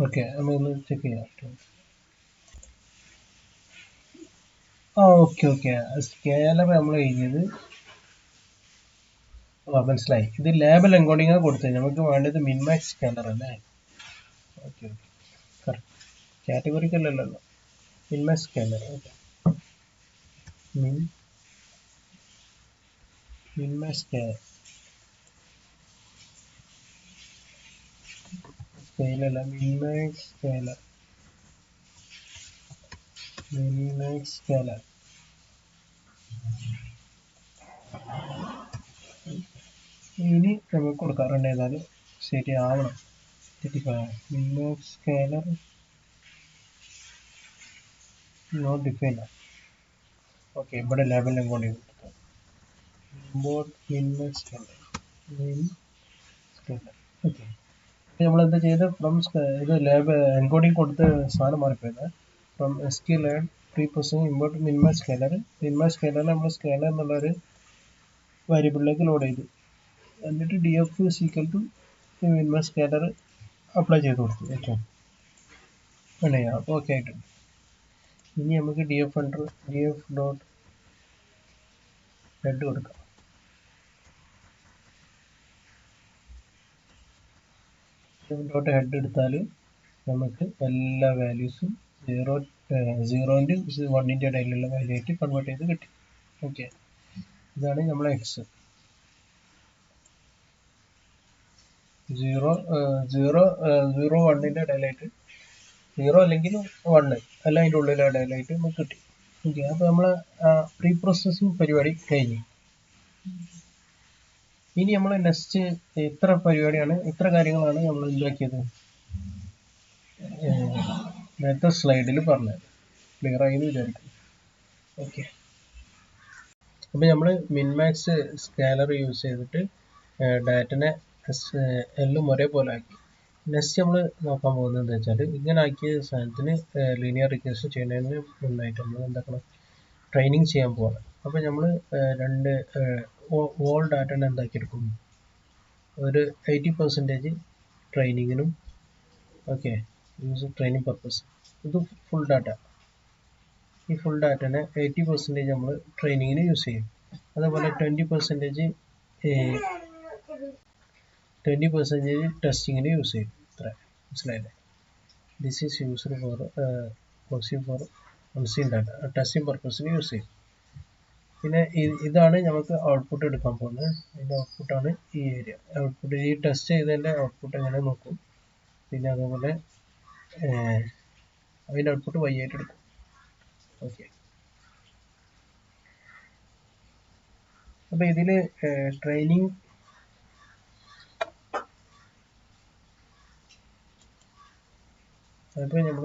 Okay, നമ്മളൊന്ന് ചെക്ക് ചെയ്യാം. ഓക്കെ, സ്കാലർ നമ്മൾ കഴിഞ്ഞത് മനസ്സിലായി. ഇത് ലേബൽ എൻകോഡിംഗ് കൊടുത്തത്. നമുക്ക് വേണ്ടത് മിൻമാക്സ് സ്കാനർ അല്ലേ? Okay okay, correct. കാറ്റഗറിക്കല്ലല്ലോ, min max scanner. Okay, min max scanner സ്കെയിലല്ല, മിൻമാക്സ് സ്കാനർ, മിൻമാക്സ് സ്കാനർ. ഇനി നമുക്ക് കൊടുക്കാറുണ്ട്, ഏതായാലും ശരിയാവണം. Min max scanner not defined. Okay, ഇവിടെ ലേബൽ എൻകോഡിംഗ് കൊടുക്കാം. Import min max scanner, min scanner. Okay, നമ്മളെന്താ ചെയ്ത് ഫ്രം ഇത് ലേബൽ എൻകോഡിംഗ് കൊടുത്ത് സാധനം മാറിപ്പോയത്. From SQL preprocessing import min max scanner. Min max സ്കാനറിൽ നമ്മൾ സ്കാനർ എന്നുള്ളൊരു വേരിയബിളിലേക്ക് ലോഡ് ചെയ്തു. എന്നിട്ട് DF equal to min max scaler apply ചെയ്ത് കൊടുത്തു. ഓക്കെ വേണേ, അപ്പോൾ ഓക്കെ ആയിട്ടുണ്ട്. ഇനി നമുക്ക് DF ഡോട്ട് ഹെഡ് കൊടുക്കാം. ഡോട്ട് ഹെഡ് എടുത്താൽ നമുക്ക് എല്ലാ വാല്യൂസും 0-ൻ്റെ 1-ൻ്റെ ഇടയിലുള്ള വാല്യൂ ആയിട്ട് കൺവേർട്ട് ചെയ്ത് കിട്ടി. ഓക്കെ, ഇതാണ് നമ്മളെ എക്സ്. 0-1-ൻ്റെ ഇടയിലായിട്ട്, 0 അല്ലെങ്കിൽ 1 അല്ല, അതിൻ്റെ ഉള്ളിലെ ഇടയിലായിട്ട് നമുക്ക് കിട്ടി. ഓക്കെ, അപ്പോൾ നമ്മളെ പ്രീ പ്രോസസ്സിങ് പരിപാടി കഴിഞ്ഞു. ഇനി നമ്മൾ നെക്സ്റ്റ് ഇത്ര പരിപാടിയാണ്, ഇത്ര കാര്യങ്ങളാണ് നമ്മൾ എന്താക്കിയത് നേരത്തെ സ്ലൈഡിൽ പറഞ്ഞത്. ക്ലിയർ ആയി എന്ന് വിചാരിക്കുന്നു. ഓക്കെ, അപ്പോൾ നമ്മൾ മിൻമാക്സ് സ്കാലർ യൂസ് ചെയ്തിട്ട് ഡാറ്റനെ എല്ലാം ഒരേപോലെ ആക്കി. നെക്സ്റ്റ് നമ്മൾ നോക്കാൻ പോകുന്നത് എന്താ വെച്ചാൽ, ഇങ്ങനെ ആക്കിയ സാധനത്തിന് ലീനിയർ റിഗ്രഷൻ ചെയ്യുന്നതിന് മുന്നായിട്ട് നമ്മൾ എന്താക്കണം, ട്രെയിനിങ് ചെയ്യാൻ പോവാണ്. അപ്പോൾ നമ്മൾ രണ്ട് ഓൾ ഡാറ്റനെ എന്താക്കിയെടുക്കും, ഒരു 80% ട്രെയിനിങ്ങിനും, ഓക്കെ, യൂസ് ട്രെയിനിങ് പർപ്പസ്. ഇത് ഫുൾ ഡാറ്റ. ഈ ഫുൾ ഡാറ്റനെ 80% നമ്മൾ ട്രെയിനിങ്ങിന് യൂസ് ചെയ്യും. അതേപോലെ 20% ടെസ്റ്റിങ്ങിന് യൂസ് ചെയ്യും. ഇത്ര മനസ്സിലായില്ലേ? This is used for unseen data, testing പർപ്പസിന് യൂസ് ചെയ്യും. പിന്നെ ഇതാണ് നമുക്ക് ഔട്ട്പുട്ട് എടുക്കാൻ പോകുന്നത്. അതിൻ്റെ ഔട്ട്പുട്ടാണ് ഈ ഏരിയ. ഔട്ട്പുട്ട് ഈ ടെസ്റ്റ് ചെയ്തതിൻ്റെ ഔട്ട്പുട്ട് എങ്ങനെ നോക്കും. പിന്നെ അതേപോലെ അതിൻ്റെ ഔട്ട്പുട്ട് y ആയിട്ട് എടുക്കും. ഓക്കെ, അപ്പോൾ ഇതിൽ ട്രെയിനിങ് അപ്പോൾ നമ്മൾ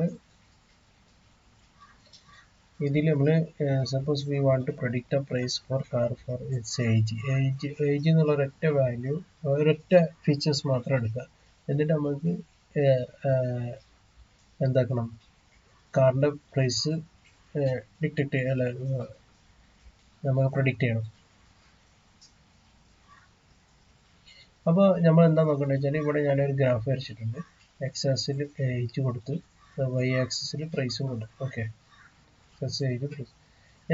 ഇതിൽ suppose we want to predict a price for car for its age എന്നുള്ള ഒരൊറ്റ വാല്യൂ, ഒരൊറ്റ ഫീച്ചേഴ്സ് മാത്രം എടുക്കുക. എന്നിട്ട് നമുക്ക് എന്താക്കണം, കാറിൻ്റെ പ്രൈസ് ഡിറ്റക്ട് അല്ല, നമുക്ക് പ്രഡിക്റ്റ് ചെയ്യണം. അപ്പോൾ നമ്മൾ എന്താ നോക്കേണ്ടത് വെച്ചാൽ, ഇവിടെ ഞാനൊരു ഗ്രാഫ് വരച്ചിട്ടുണ്ട്. എക്സ് ആക്സിൽ ഏജ് കൊടുത്ത്, y ആക്സിസിൽ പ്രൈസും കൊടുത്തു. Okay, age price.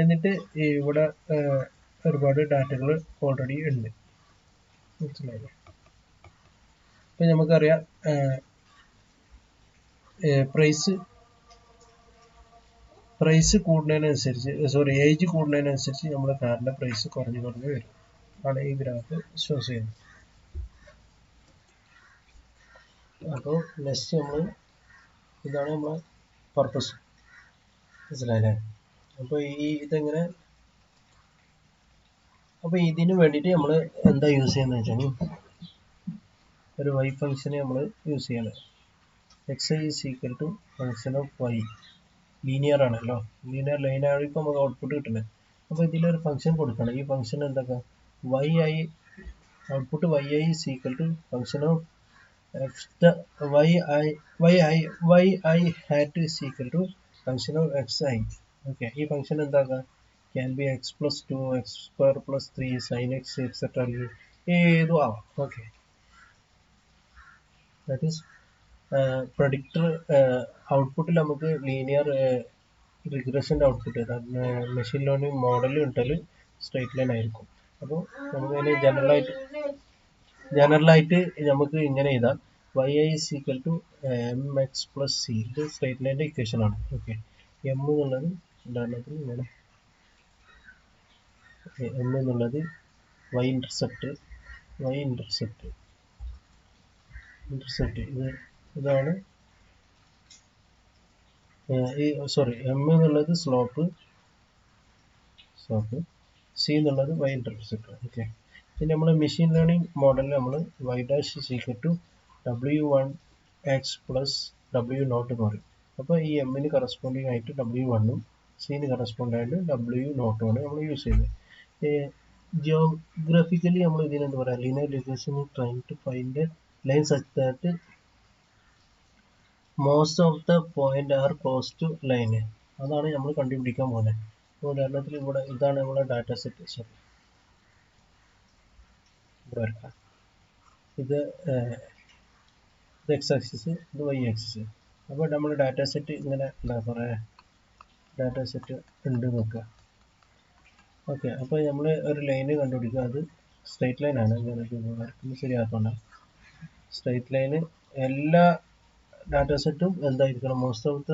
എന്നിട്ട് ഇവിടെ ഒരുപാട് ഡാറ്റകൾ ഓൾറെഡി ഉണ്ട്, മനസ്സിലായില്ലേ? ഇപ്പം നമുക്കറിയാം പ്രൈസ് കൂടുന്നതിനനുസരിച്ച്, ഏജ് കൂടുന്നതിനനുസരിച്ച് നമ്മുടെ കാറിൻ്റെ പ്രൈസ് കുറഞ്ഞു വരും ആണ് ഈ ഗ്രാഫ് ഷോസ് ചെയ്യുന്നത്. അപ്പോൾ നെക്സ്റ്റ് നമ്മൾ ഇതാണ് നമ്മളെ പർപ്പസ്, മനസ്സിലായില്ലേ? അപ്പോൾ ഇതെങ്ങനെ, അപ്പോൾ ഇതിന് വേണ്ടിയിട്ട് നമ്മൾ എന്താ യൂസ് ചെയ്യുന്നത് വെച്ചാൽ, ഒരു y ഫംഗ്ഷനെ നമ്മൾ യൂസ് ചെയ്യണം. xi is equal to function of y. Linear ആണല്ലോ, ലീനിയർ ലൈനായിരിക്കും നമുക്ക് ഔട്ട്പുട്ട് കിട്ടുന്നത്. അപ്പോൾ ഇതിലൊരു ഫംഗ്ഷൻ കൊടുക്കണം. ഈ ഫംഗ്ഷൻ എന്തൊക്കെ, output y is equal to function of y hat is equal to function of xi. Okay, ഈ ഫംഗ്ഷൻ എന്താക്കാം, can be x + 2, x² + 3, sin x etcetera, ഏതും ആവാം. Okay, that is predictor. ഔട്ട്പുട്ടിൽ നമുക്ക് ലീനിയർ റിഗ്രഷൻ്റെ ഔട്ട്പുട്ട് മെഷീൻ ലേണിംഗ് മോഡൽ കിട്ടൽ straight line ആയിരിക്കും. അപ്പോൾ നമുക്ക് അതിന് ജനറലായിട്ട് ജനറലായിട്ട് നമുക്ക് ഇങ്ങനെ എഴുതാം y i is equal to mx plus c. ഇത് സ്ട്രേറ്റ് ലൈൻ്റെ ഇക്വേഷൻ ആണ്. ഓക്കെ, എം എന്നുള്ളത് ഉദാഹരണത്തിന് ഇങ്ങനെ എം എന്നുള്ളത് y ഇന്റർസെപ്റ്റ് ഇതാണ് ഈ സോറി എം എന്നുള്ളത് സ്ലോപ്പ് സി എന്നുള്ളത് y ഇന്റർസെപ്റ്റ്. ഓക്കെ, പിന്നെ നമ്മൾ മെഷീൻ ലേണിംഗ് മോഡലിൽ നമ്മൾ y dash is equal to w1x plus w0 എന്ന് പറയും. അപ്പോൾ ഈ എമ്മിന് കറസ്പോണ്ടിങ് ആയിട്ട് w1ഉം സിന് കറസ്പോണ്ട് ആയിട്ട് w0 ആണ് നമ്മൾ യൂസ് ചെയ്യുന്നത്. ജിയോഗ്രഫിക്കലി നമ്മൾ ഇതിനെന്ത് പറയാം, linear regression trying to find line such that most of the point are close to line. അതാണ് നമ്മൾ കണ്ടുപിടിക്കാൻ പോകുന്നത്. ഉദാഹരണത്തിൽ ഇവിടെ ഇതാണ് നമ്മുടെ ഡാറ്റ സെറ്റ്. സോറി, ഇവിടെ വരക്കാം. ഇത് എക്സ് ആക്സിസ്, ഇത് വൈ ആക്സിസ്. അപ്പോൾ നമ്മൾ ഡാറ്റ സെറ്റ് ഇങ്ങനെ എന്താ പറയുക, ഡാറ്റ സെറ്റ് ഉണ്ട് നോക്കുക. ഓക്കെ, അപ്പോൾ നമ്മൾ ഒരു ലൈന് കണ്ടുപിടിക്കുക. അത് സ്ട്രൈറ്റ് ലൈൻ ആണ്. വരയ്ക്കുമ്പോൾ ശരിയാക്കണം. സ്ട്രൈറ്റ് ലൈന് എല്ലാ ഡാറ്റ സെറ്റും എന്തായിരിക്കണം, most of the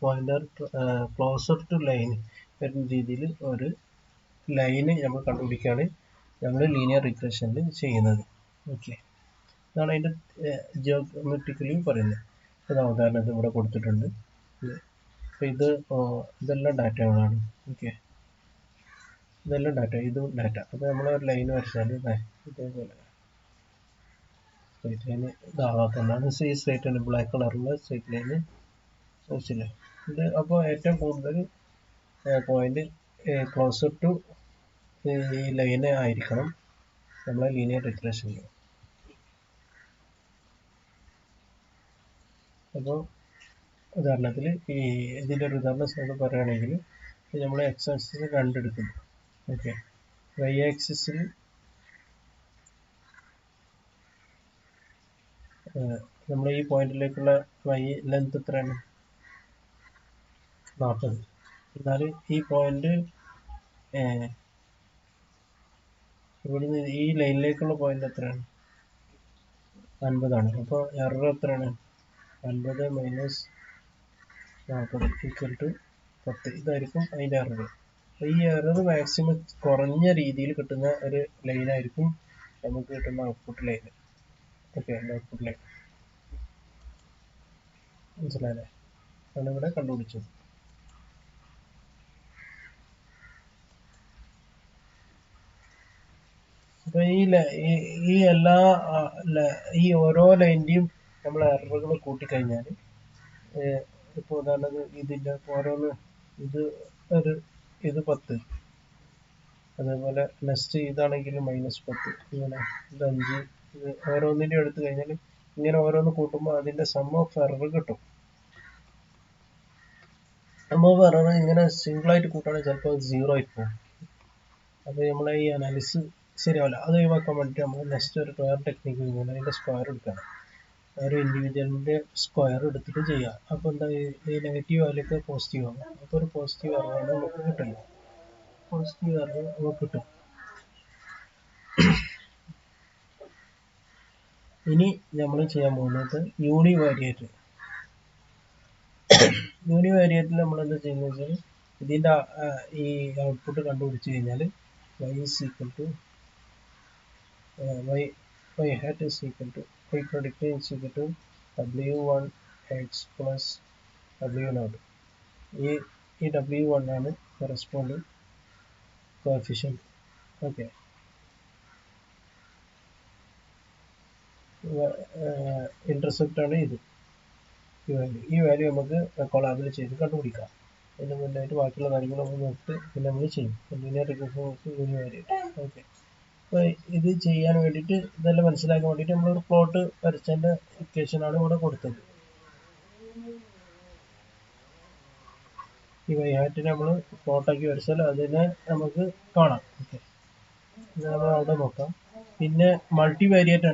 pointer closer to line വരുന്ന രീതിയിൽ ഒരു ലൈന് നമ്മൾ കണ്ടുപിടിക്കുകയാണ് നമ്മൾ ലീനിയർ റിഗ്രഷനിൽ ചെയ്യുന്നത്. ഓക്കെ, ഇതാണ് അതിൻ്റെ ജിയോമെട്രിക്കലി പറയുന്നത്. ഇതാണ് ഉദാഹരണത്തിന് ഇവിടെ കൊടുത്തിട്ടുണ്ട്. അപ്പോൾ ഇതെല്ലാം ഡാറ്റകളാണ്. ഓക്കെ, ഇതെല്ലാം ഡാറ്റ, ഇതും ഡാറ്റ. അപ്പോൾ നമ്മൾ ഒരു ലൈൻ വരച്ചാൽ ഇതേപോലെ സ്ട്രൈറ്റ് ലൈന് ഇതാവാത്തതാണ്. ഈ സ്ട്രൈറ്റ് ലൈൻ ബ്ലാക്ക് കളറുള്ള സ്ട്രൈറ്റ് ലൈന് വരച്ചില്ലേ ഇത്. അപ്പോൾ ഏറ്റവും കൂടുതൽ പോയിന്റ് ക്ലോസർ ടു ഈ ലൈന് ആയിരിക്കണം നമ്മളെ ലീനിയർ റിഗ്രഷനിൽ. അപ്പോൾ ഉദാഹരണത്തിൽ ഈ ഇതിൻ്റെ ഒരു ഉദാഹരണം പറയുകയാണെങ്കിൽ നമ്മൾ എക്സ് ആക്സിസ് 2 എടുക്കുന്നു. ഓക്കെ, വൈ ആക്സിസിൽ നമ്മൾ ഈ പോയിന്റിലേക്കുള്ള വൈ ലെങ്ത് എത്രയാണ്, 40. എന്നാൽ ഈ പോയിന്റ് ഇവിടുന്ന് ഈ ലൈനിലേക്കുള്ള പോയിന്റ് എത്രയാണ്, 50 ആണ്. അപ്പോൾ എറർ എത്രയാണ്, 50 മൈനസ് 40 ഈക്വൽ ടു 10. ഇതായിരിക്കും അതിൻ്റെ എറർ. അപ്പോൾ ഈ എറർ മാക്സിമം കുറഞ്ഞ രീതിയിൽ കിട്ടുന്ന ഒരു ലൈനായിരിക്കും നമുക്ക് കിട്ടുന്ന ഔട്ട്പുട്ട് ലൈൻ. ഓക്കെ, ഔട്ട്പുട്ട് ലൈൻ മനസ്സിലായല്ലേ, ആണ് ഇവിടെ കണ്ടുപിടിച്ചത്. അപ്പോൾ ഈ എല്ലാ ഈ ഓരോ ലൈൻ്റെയും നമ്മൾ എററുകൾ കൂട്ടിക്കഴിഞ്ഞാൽ ഇപ്പോൾ ഉദാഹരണത്തിന് ഇതിൻ്റെ ഓരോന്ന് ഇത് ഇത് 10, അതേപോലെ നെക്സ്റ്റ് ഇതാണെങ്കിൽ -10, ഇങ്ങനെ ഇത് 5, ഇത് ഓരോന്നിൻ്റെയും എടുത്തു കഴിഞ്ഞാൽ ഇങ്ങനെ ഓരോന്ന് കൂട്ടുമ്പോൾ അതിൻ്റെ സം ഓഫ് എറർ കിട്ടും. സം ഓഫ് എറർ ഇങ്ങനെ സിംഗിളായിട്ട് കൂട്ടുകയാണെങ്കിൽ ചിലപ്പോൾ 0 ആയി പോകും. അപ്പോൾ നമ്മളെ ഈ അനാലിസിസ് ശരിയാവില്ല. അത് ഒഴിവാക്കാൻ വേണ്ടിയിട്ട് നമ്മൾ നെക്സ്റ്റ് ഒരു വേറെ ടെക്നിക്ക് ചെയ്യുന്നത് അതിൻ്റെ സ്ക്വയർ എടുക്കണം. ഒരു ഇൻഡിവിജ്വലിൻ്റെ സ്ക്വയർ എടുത്തിട്ട് ചെയ്യുക. അപ്പോൾ എന്താ, ഈ നെഗറ്റീവ് വാല്യൂക്ക് പോസിറ്റീവ് ആകും. അപ്പോൾ ഒരു പോസിറ്റീവ് എററാണ് നമുക്ക് കിട്ടില്ല. പോസിറ്റീവ് എറർ നമുക്ക് കിട്ടും. ഇനി നമ്മൾ ചെയ്യാൻ പോകുന്നത് യൂണിവാരിയേറ്റ്. യൂണിവാരിയേറ്റിൽ നമ്മൾ എന്താ ചെയ്യുന്നത് വെച്ചാൽ ഇതിൻ്റെ ഈ ഔട്ട്പുട്ട് കണ്ടുപിടിച്ച് കഴിഞ്ഞാൽ y is equal to y hat is equal to y predicted is equal to w1x plus w0. ഈ w1 ആണ് കറസ്പോണ്ടിങ് കോഎഫിഷ്യന്റ്. ഓക്കെ, ഇന്റർസെപ്റ്റ് ആണ് ഇത്. ഈ വാല്യൂ നമുക്ക് കൊളാബിൽ ചെയ്ത് കണ്ടുപിടിക്കാം. അതിന് മുന്നായിട്ട് ബാക്കിയുള്ള കാര്യങ്ങൾ നമ്മൾ നോക്കിയിട്ട് പിന്നെ നമ്മൾ ചെയ്യും. ലീനിയർ റിഗ്രഷൻ നോക്കി യൂണിവാരിയേറ്റ്. ഓക്കെ, അപ്പോൾ ഇത് ചെയ്യാൻ വേണ്ടിയിട്ട് ഇതെല്ലാം മനസ്സിലാക്കാൻ വേണ്ടിയിട്ട് നമ്മളൊരു പ്ലോട്ട് വരച്ചതിൻ്റെ ഇക്വേഷനാണ് ഇവിടെ കൊടുത്തത്. ഈ വൈ ഹാറ്റിനെ നമ്മൾ പ്ലോട്ടാക്കി വരച്ചാൽ അതിനെ നമുക്ക് കാണാം. ഓക്കെ, ഇത് നമ്മൾ അവിടെ നോക്കാം. പിന്നെ മൾട്ടിവേരിയേറ്റ്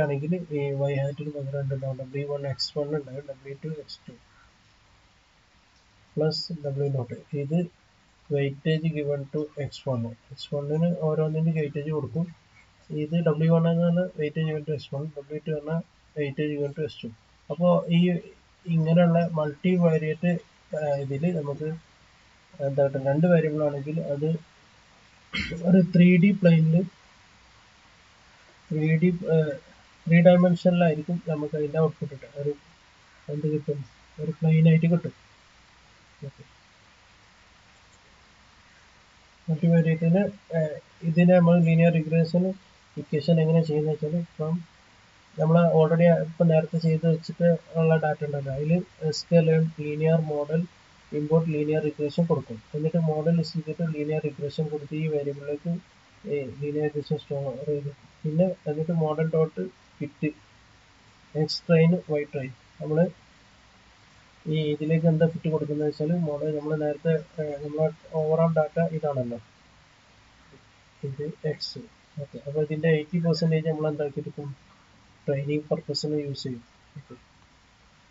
ആണെങ്കിൽ ഈ വൈ ഹാറ്റിന് പകരം എന്തുണ്ടാവും, w1 x1 ഉണ്ടാവും, w2 x2 പ്ലസ് w0. ഇത് വെയിറ്റേജ് ഗിവൺ ടു x1. x1ന് ഓരോന്നിൻ്റെ വെയിറ്റേജ് കൊടുക്കും. ഇത് W1 എന്ന് പറഞ്ഞാൽ weightage equal to S1, W2 പറഞ്ഞാൽ വെയിറ്റേജ് ഈക്വൽ ടു S2. അപ്പോൾ ഈ ഇങ്ങനെയുള്ള മൾട്ടി വാരിയറ്റ് ഇതിൽ നമുക്ക് എന്താ രണ്ട് വേരിയബിൾ ആണെങ്കിൽ അത് ഒരു 3D പ്ലെയിനിൽ 3 ഡയമെൻഷനിലായിരിക്കും നമുക്ക് അതിൻ്റെ ഔട്ട്പുട്ട് കിട്ടുക. ഒരു എന്ത് കിട്ടും, ഒരു പ്ലെയിൻ ആയിട്ട് കിട്ടും. മൾട്ടി വാരിയറ്റിന് ഇതിനെ നമ്മൾ ലീനിയർ റിഗ്രഷൻ ഇക്വേഷൻ എങ്ങനെ ചെയ്യുന്നത് വെച്ചാൽ, ഇപ്പം നമ്മൾ ഓൾറെഡി ഇപ്പം നേരത്തെ ചെയ്ത് വെച്ചിട്ട് ഉള്ള ഡാറ്റ ഉണ്ടല്ലോ, അതിൽ SKLearn linear model import linear regression കൊടുക്കും. എന്നിട്ട് മോഡൽ ചെയ്തിട്ട് ലീനിയർ റിഗ്രഷൻ കൊടുത്ത് ഈ വേരിയബിളിലേക്ക് ലീനിയർ റിഗ്രഷൻ സ്റ്റോർ ചെയ്ത്, പിന്നെ എന്നിട്ട് model dot fit X train Y train. നമ്മൾ ഈ ഇതിലേക്ക് എന്താ ഫിറ്റ് കൊടുക്കുന്നത് വെച്ചാൽ, മോഡൽ നമ്മൾ നേരത്തെ നമ്മളെ ഓവറോൾ ഡാറ്റ ഇതാണല്ലോ, ഇത് എക്സ്. ഓക്കെ, അപ്പോൾ ഇതിൻ്റെ 80% നമ്മൾ എന്താക്കിയെടുക്കും, ട്രെയിനിങ് പർപ്പസിന് യൂസ് ചെയ്യും. ഓക്കെ,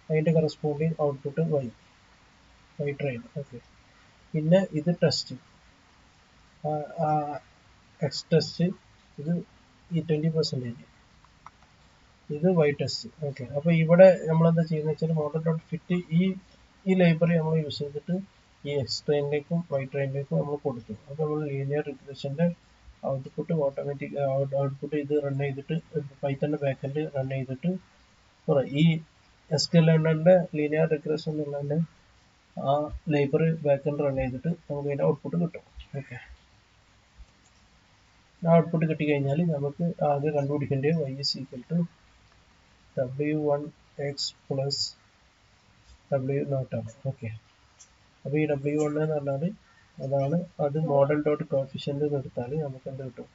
അതിൻ്റെ corresponding output Y train. Okay, പിന്നെ ഇത് ടെസ്റ്റ് എക്സ് ടെസ്റ്റ്, ഇത് ഈ 20%, ഇത് വൈ ടെസ്റ്റ്. ഓക്കെ, അപ്പോൾ ഇവിടെ നമ്മൾ എന്താ ചെയ്യുന്നത് വെച്ചാൽ, മോഡൽ ഡോട്ട് ഫിറ്റ് ഈ ലൈബ്രറി നമ്മൾ യൂസ് ചെയ്തിട്ട് ഈ എക്സ് ട്രെയിനിലേക്കും വൈ ട്രെയിനിലേക്കും നമ്മൾ കൊടുത്തു. അപ്പോൾ നമ്മൾ ലീനിയർ റിഗ്രഷൻ്റെ ഔട്ട്പുട്ട് ഓട്ടോമാറ്റിക് ഔട്ട്പുട്ട് ഇത് റൺ ചെയ്തിട്ട് പൈത്തണിൻ്റെ ബാക്കെൻഡ് റൺ ചെയ്തിട്ട് ഈ SKLearnന്റെ ലീനിയർ റിഗ്രഷൻ എന്നുള്ളതിൻ്റെ ആ ലൈബ്രറി ബാക്കെൻഡ് റൺ ചെയ്തിട്ട് നമുക്ക് അതിൻ്റെ ഔട്ട്പുട്ട് കിട്ടും. ഓക്കെ, ആ ഔട്ട്പുട്ട് കിട്ടിക്കഴിഞ്ഞാൽ നമുക്ക് ആകെ കണ്ടുപിടിക്കേണ്ടത് y is equal to W1x plus W0 ആണ്. ഓക്കെ, അപ്പോൾ ഈ W1 എന്ന് പറഞ്ഞാൽ അതാണ്, അത് മോഡൽ ഡോട്ട് കോഫിഷ്യൻ്റ് എടുത്താൽ നമുക്ക് എന്ത് കിട്ടും,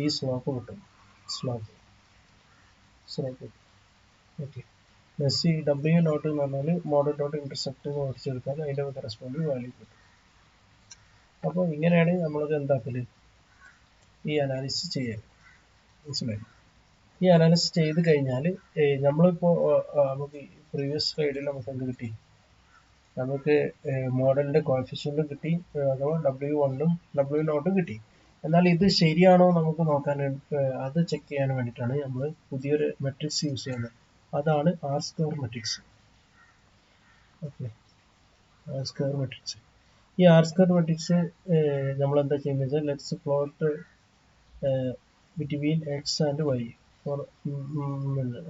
ഈ സ്ലോപ്പ് കിട്ടും, സ്ലോപ്പ്. ഓക്കെ, പ്ലസ് ഈ W0 എന്ന് പറഞ്ഞാൽ മോഡൽ ഡോട്ട് ഇൻ്റർസെപ്റ്റ് ഓടിച്ചെടുത്താൽ അതിൻ്റെ കറസ്പോണ്ടിങ് വാല്യൂ കിട്ടും. അപ്പോൾ ഇങ്ങനെയാണ് നമ്മളത് എന്താക്കല്, ഈ അനാലിസിസ് ചെയ്യാൻ. മനസ്സിലായി? ഈ അനാലിസിസ് ചെയ്ത് കഴിഞ്ഞാൽ നമ്മളിപ്പോൾ നമുക്ക് പ്രീവിയസ് സ്ലൈഡിൽ നമുക്ക് എന്ത് കിട്ടി, നമുക്ക് മോഡലിൻ്റെ കോഫിഷ്യൻ്റ് കിട്ടി, അഥവാ W1ഉം W0ഉം കിട്ടി. എന്നാൽ ഇത് ശരിയാണോ നമുക്ക് നോക്കാൻ, അത് ചെക്ക് ചെയ്യാൻ വേണ്ടിയിട്ടാണ് നമ്മൾ പുതിയൊരു മെട്രിക്സ് യൂസ് ചെയ്യുന്നത്. അതാണ് R square metrics. Okay, R square metrics. ഈ ആർ സ്ക്വയർ മെട്രിക്സ് നമ്മൾ എന്താ ചെയ്യുന്നത് വെച്ചാൽ, let's plot between X and Y for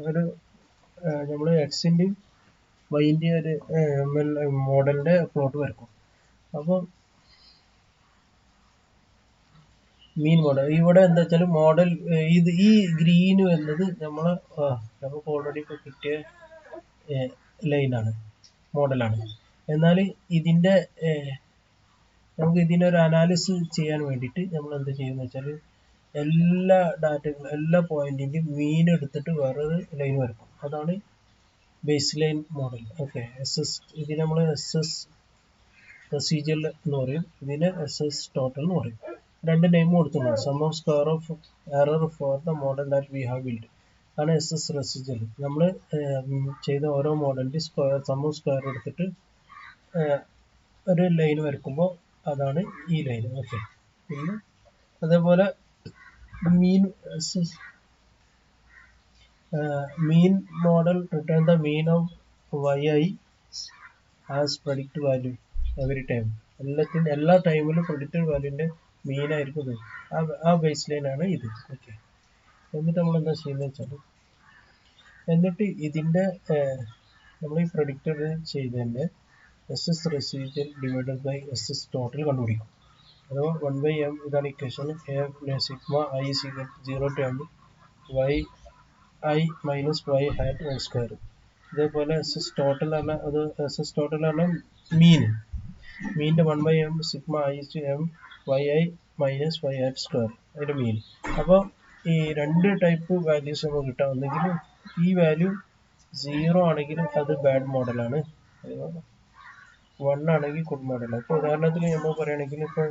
ഒരു നമ്മൾ എക്സിൻ്റെയും വൈൻ്റെ ഒരു മോഡലിൻ്റെ പ്ലോട്ട് വരക്കും. അപ്പോൾ മീൻ മോഡൽ ഇവിടെ എന്താ വെച്ചാൽ, മോഡൽ ഇത് ഈ ഗ്രീന് വരുന്നത് നമുക്ക് ഓൾറെഡി ഇപ്പോൾ കിട്ടിയ ലൈനാണ്, മോഡലാണ്. എന്നാൽ ഇതിൻ്റെ നമുക്ക് ഇതിനൊരു അനാലിസിസ് ചെയ്യാൻ വേണ്ടിയിട്ട് നമ്മൾ എന്ത് ചെയ്യുന്നത് വെച്ചാൽ, എല്ലാ ഡാറ്റകളും എല്ലാ പോയിന്റിൻ്റെയും മീൻ എടുത്തിട്ട് വേറൊരു ലൈൻ വരക്കും. അതാണ് ബേസ് ലൈൻ മോഡൽ. ഓക്കെ, ഇതിന് നമ്മൾ SS പ്രൊസീജിയർ എന്ന് പറയും, ഇതിന് SS ടോട്ടൽ എന്ന് പറയും. രണ്ട് നെയിം കൊടുത്തിട്ടുണ്ട്. Sum of square of error for the model that we have build ആണ് SS പ്രൊസീജിയർ. നമ്മൾ ചെയ്ത ഓരോ മോഡലിൻ്റെ സം ഓഫ് സ്ക്വയർ എടുത്തിട്ട് ഒരു ലൈൻ വരക്കുമ്പോൾ അതാണ് ഈ ലൈൻ. ഓക്കെ, പിന്നെ അതേപോലെ mean model return the mean of yi as predict value every time. എല്ലാ ടൈമിലും പ്രഡിക്റ്റഡ് വാല്യൂൻ്റെ മീൻ ആയിരിക്കും ഇത്. ആ ബേസ് ലൈനാണ് ഇത്. ഓക്കെ, എന്നിട്ട് നമ്മൾ എന്താ ചെയ്യുന്നത് വെച്ചാൽ, എന്നിട്ട് ഇതിൻ്റെ നമ്മൾ ഈ പ്രഡിക്റ്റഡ് ചെയ്തതിൻ്റെ SS residual divided by SS total കണ്ടുപിടിക്കും. അഥവാ 1/m, ഇതാണ് equation. Sigma i is equal to 0 to m yi minus y hat whole square. ഇതേപോലെ SS ടോട്ടൽ പറഞ്ഞാൽ അത് SS ടോട്ടൽ പറഞ്ഞാൽ മീനിൻ്റെ 1/m sigma i is to m yi minus y hat square, അതിൻ്റെ മീൻ. അപ്പോൾ ഈ രണ്ട് ടൈപ്പ് വാല്യൂസ് നമുക്ക് കിട്ടാം. ഒന്നെങ്കിൽ ഈ വാല്യൂ 0 ആണെങ്കിലും അത് ബാഡ് മോഡലാണ്, 1 ആണെങ്കിൽ ഗുഡ് മോഡലാണ്. ഇപ്പോൾ ഉദാഹരണത്തിന് നമ്മൾ പറയുകയാണെങ്കിൽ, ഇപ്പോൾ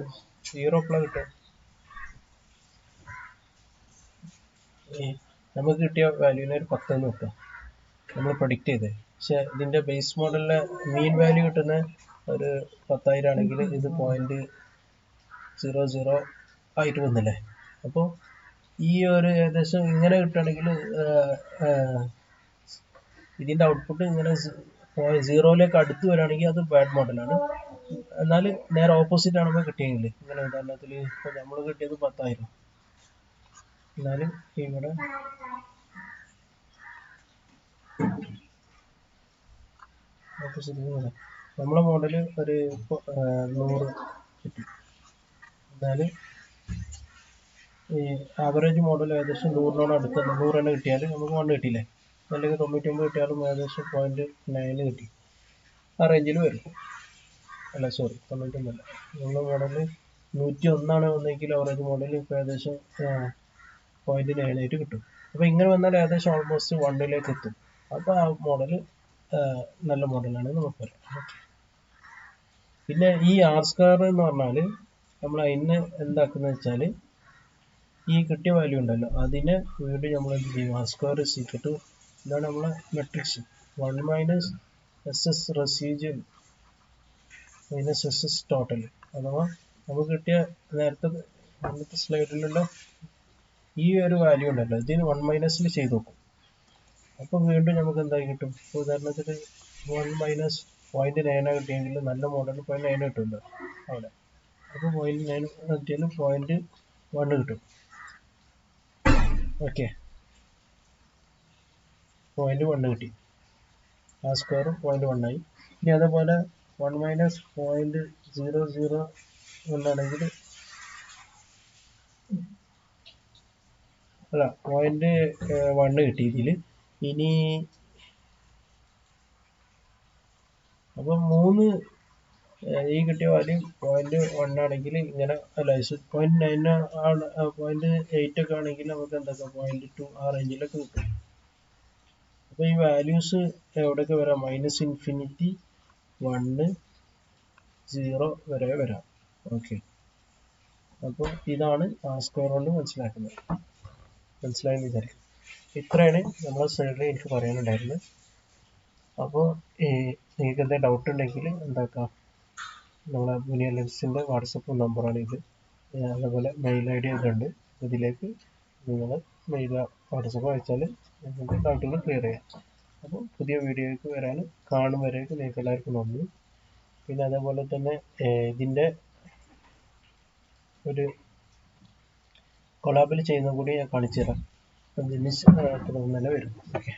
0 പ്ലസ് കിട്ടും, നമുക്ക് കിട്ടിയ വാല്യൂവിനെ ഒരു 10 എന്ന് വെക്കാം, നമ്മൾ പ്രഡിക്റ്റ് ചെയ്തത്. പക്ഷെ ഇതിൻ്റെ ബേസ് മോഡലിലെ മീൻ വാല്യൂ കിട്ടുന്ന ഒരു 10,000 ആണെങ്കിൽ ഇത് 0.00 ആയിട്ട് വന്നില്ലേ. അപ്പോൾ ഈ ഒരു ഏകദേശം ഇങ്ങനെ കിട്ടുകയാണെങ്കിൽ ഇതിൻ്റെ ഔട്ട്പുട്ട് ഇങ്ങനെ സീറോയിലേക്ക് അടുത്ത് വരികയാണെങ്കിൽ അത് ബാഡ് മോഡലാണ്. എന്നാൽ നേരെ ഓപ്പോസിറ്റ് ആണെങ്കിൽ കിട്ടിയെങ്കിൽ ഇങ്ങനെ ഉദാഹരണത്തിൽ ഇപ്പോൾ നമ്മൾ കിട്ടിയത് 10,000, എന്നാലും ഇവിടെ ഓപ്പോസിറ്റ് നമ്മളെ മോഡൽ ഒരു 100 കിട്ടി. എന്നാൽ ഈ ആവറേജ് മോഡൽ ഏകദേശം 100 അടുത്ത് 100 തന്നെ കിട്ടിയാൽ നമുക്ക് 1 കിട്ടിയില്ലേ, അല്ലെങ്കിൽ 99 കിട്ടിയാലും ഏകദേശം 0.9 കിട്ടി. ആ റേഞ്ചിൽ വരും. അല്ല സോറി 99 അല്ല, നമ്മളെ മോഡൽ 101 വന്നെങ്കിൽ ആവറേജ് മോഡൽ ഇപ്പോൾ ഏകദേശം 0.98 കിട്ടും. അപ്പോൾ ഇങ്ങനെ വന്നാൽ ഏകദേശം ഓൾമോസ്റ്റ് 1ലേക്ക് എത്തും. അപ്പോൾ ആ മോഡൽ നല്ല മോഡലാണ് നമുക്ക് പറയാം. ഓക്കെ. പിന്നെ ഈ R² എന്ന് പറഞ്ഞാൽ നമ്മൾ അതിന് എന്താക്കുന്നത് വെച്ചാൽ ഈ കിട്ടിയ വാല്യൂ ഉണ്ടല്ലോ അതിനെ വീണ്ടും നമ്മൾ എന്ത് ചെയ്യും, R² സീക്രട്ട് ഇതാണ് നമ്മളെ matrix 1 - SS residual minus SS total. അഥവാ നമുക്ക് കിട്ടിയ നേരത്തെ സ്ലൈഡിലുള്ള ഈ ഒരു വാല്യൂ ഉണ്ടല്ലോ ഇതിന് 1 - ചെയ്ത് നോക്കും. അപ്പോൾ വീണ്ടും നമുക്ക് എന്തായി കിട്ടും. ഉദാഹരണത്തിന് 1 - 0.9 കിട്ടിയെങ്കിൽ നല്ല മോഡൽ 0.9 കിട്ടുമല്ലോ അവിടെ. അപ്പോൾ 0.9 കിട്ടിയാൽ 0.1 കിട്ടും. ഓക്കെ, 0.1 കിട്ടി. R² 0.1 ആയി. ഇനി അതേപോലെ 1 - 0.00 എന്നാണെങ്കിൽ അല്ല 0.1 കിട്ടി ഇതിൽ. ഇനി അപ്പം 3 ഈ കിട്ടിയ വാല്യൂ 0.1 ആണെങ്കിൽ ഇങ്ങനെ അല്ല 0.9 ആണ്, 0.8 ഒക്കെ ആണെങ്കിൽ നമുക്ക് എന്താക്കാം 0.2 ആ റേഞ്ചിലൊക്കെ കിട്ടും. അപ്പോൾ ഈ വാല്യൂസ് എവിടെയൊക്കെ വരാം, -∞, 1, 0 വരെ വരാം. ഓക്കെ, അപ്പോൾ ഇതാണ് R² കൊണ്ട് മനസ്സിലാക്കുന്നത്. മനസ്സിലായെന്ന് വിചാരിക്കും. ഇത്രയാണ് നമ്മളെ സൈഡിൽ എനിക്ക് പറയാനുണ്ടായിരുന്നത്. അപ്പോൾ നിങ്ങൾക്ക് എന്തെങ്കിലും ഡൗട്ട് ഉണ്ടെങ്കിൽ എന്താക്കാം, നമ്മളെ മുനിയ ലെൻസിൻ്റെ വാട്സപ്പ് നമ്പറാണ് ഇത്. അതേപോലെ മെയിൽ ID ഒക്കെ ഉണ്ട്. ഇതിലേക്ക് നിങ്ങൾ മെയിൽ വാട്സപ്പ് അയച്ചാൽ നിങ്ങൾക്ക് ഡൗട്ടുകൾ ക്ലിയർ ചെയ്യാം. അപ്പോൾ പുതിയ വീഡിയോയ്ക്ക് കാണും വരേക്ക് നിങ്ങൾക്ക് എല്ലാവർക്കും നന്ദി. പിന്നെ അതേപോലെ തന്നെ ഇതിൻ്റെ ഒരു കൊളാബിൽ ചെയ്യുന്ന കൂടി ഞാൻ കാണിച്ചു തരാം. അതിന് തുടർന്ന് വരും. ഓക്കെ,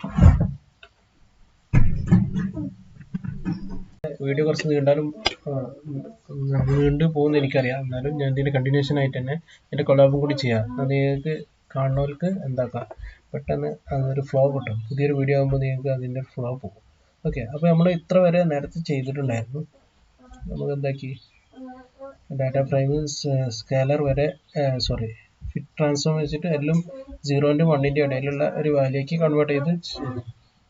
വീഡിയോ കുറച്ച് നീണ്ടു പോകുമെന്ന് എനിക്കറിയാം. എന്നാലും ഞാൻ ഇതിൻ്റെ കണ്ടിന്യൂഷൻ ആയിട്ട് തന്നെ എൻ്റെ കൊളാബും കൂടി ചെയ്യാം. അത് നിങ്ങൾക്ക് കാണുന്നവർക്ക് എന്താക്കാം പെട്ടെന്ന് അതൊരു ഫ്ലോ കിട്ടും. പുതിയൊരു വീഡിയോ ആകുമ്പോൾ നിങ്ങൾക്ക് അതിൻ്റെ ഫ്ലോ പോകും. ഓക്കെ, അപ്പോൾ നമ്മൾ ഇത്ര വരെ നേരത്തെ ചെയ്തിട്ടുണ്ടായിരുന്നു. നമുക്ക് എന്താക്കി ഡാറ്റ ഫ്രെയിം സ്കാലർ വരെ ഫിറ്റ് ട്രാൻസ്ഫോം വെച്ചിട്ട് എല്ലാം 0-ൻ്റെയും 1-ൻ്റെയും ഇടയിലുള്ള ഒരു വാല്യൂക്ക് കൺവേർട്ട് ചെയ്ത്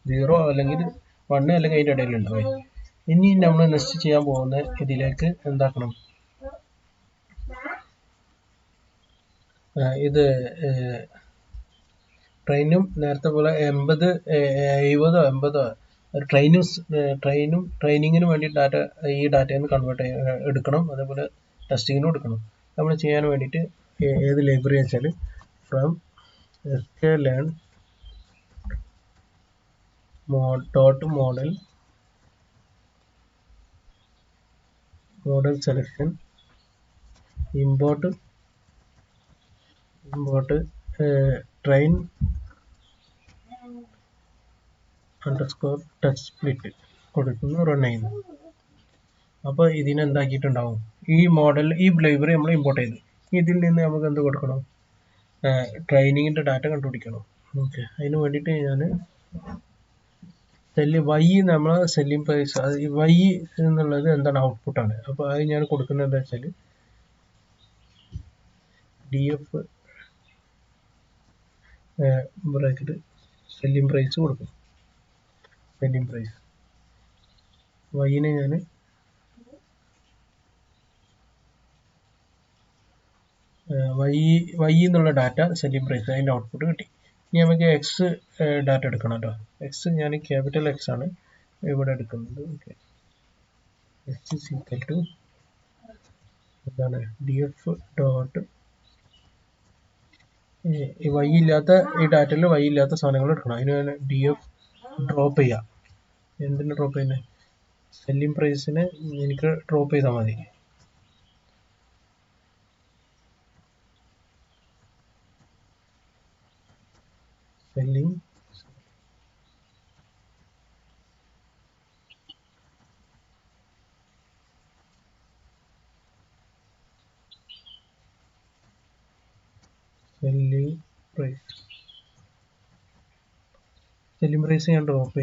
0 അല്ലെങ്കിൽ 1 അല്ലെങ്കിൽ അതിൻ്റെ ഇടയിലുണ്ടാവും. ഇനി നമ്മൾ നെക്സ്റ്റ് ചെയ്യാൻ പോകുന്ന ഇതിലേക്ക് എന്താക്കണം, ഇത് ട്രെയിനും നേരത്തെ പോലെ 80, 70, 80 ട്രെയിനിങ്ങിന് വേണ്ടി ഈ ഡാറ്റയിൽ നിന്ന് കൺവേർട്ട് എടുക്കണം. അതേപോലെ ടെസ്റ്റിങ്ങിനും എടുക്കണം. നമ്മൾ ചെയ്യാൻ വേണ്ടിയിട്ട് ഏത് ലൈബ്രറി വെച്ചാൽ from sklearn model selection import train _ text split കൊടുക്കുന്നു, റൺ ചെയ്യുന്നു. അപ്പോൾ ഇതിനെന്താക്കിയിട്ടുണ്ടാവും, ഈ ലൈബ്രറി നമ്മൾ ഇമ്പോർട്ട് ചെയ്തു. ഇതിൽ നിന്ന് നമുക്ക് എന്ത് കൊടുക്കണം, ട്രെയിനിങ്ങിൻ്റെ ഡാറ്റ കണ്ടുപിടിക്കണം. ഓക്കെ, അതിന് വേണ്ടിയിട്ട് ഞാൻ നമ്മൾ സെല്ലിംഗ് പ്രൈസ് Y എന്നുള്ളത് എന്താണ്, ഔട്ട്പുട്ടാണ്. അപ്പോൾ അത് ഞാൻ കൊടുക്കുന്നത് എന്താ വെച്ചാൽ DF ബ്രാക്കറ്റ് സെല്ലിംഗ് പ്രൈസ് കൊടുക്കും. സെല്ലിംഗ് പ്രൈസ് Yനെ ഞാൻ Y എന്നുള്ള ഡാറ്റ സെല്ലിംഗ് പ്രൈസ് അതിൻ്റെ ഔട്ട്പുട്ട് കിട്ടി. ഇനി നമുക്ക് X ഡാറ്റ എടുക്കണം കേട്ടോ. X ഞാൻ ക്യാപിറ്റൽ X ആണ് ഇവിടെ എടുക്കുന്നത്. ഓക്കെ, X = എന്താണ് DF ഈ വൈ ഇല്ലാത്ത ഈ ഡാറ്റയിൽ വൈ ഇല്ലാത്ത സാധനങ്ങൾ എടുക്കണം. അതിന് DF ഡ്രോപ്പ് ചെയ്യാം. എന്തിന് ഡ്രോപ്പ് ചെയ്യുന്നത്? സെല്ലിംഗ് പ്രൈസിന് എനിക്ക് ഡ്രോപ്പ് ചെയ്താൽ മതി. സെല്ലിംഗ് പ്രൈസ് ഞാൻ ഡ്രോപ്പ്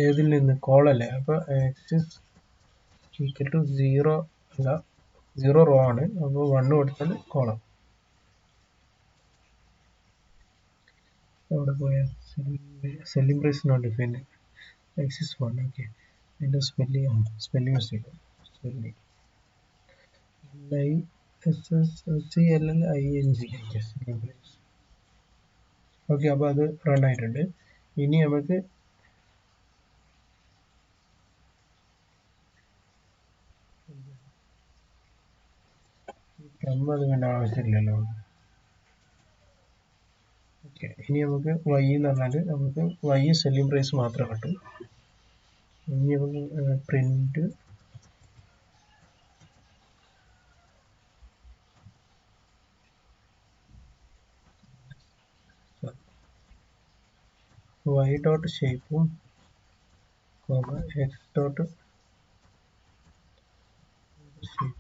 ഏതിൽ നിന്ന്? കോളല്ലേ. അപ്പോൾ x ഈക്വൽ ടു 0 അല്ല, 0 റോ ആണ്. അപ്പോൾ 1 കൊടുത്താൽ കോളം. അവിടെ പോയ selling price not defined, x is 1. Okay, അതിൻ്റെ സ്പെല്ലിംഗ് മിസ്റ്റേക്ക്. സെല്ലിംഗ് ഓക്കെ, അപ്പോൾ അത് റൺ ആയിട്ടുണ്ട്. ഇനി നമുക്ക് അത് വേണ്ട ആവശ്യമില്ലല്ലോ. ഓക്കെ, ഇനി നമുക്ക് y എന്ന് പറഞ്ഞാൽ നമുക്ക് y സെല്ലിംഗ് പ്രൈസ് മാത്രം കിട്ടും. ഇനി നമുക്ക് പ്രിന്റ് y ഡോട്ട് ഷേപ്പും x ഡോട്ട് ഷേപ്പ്.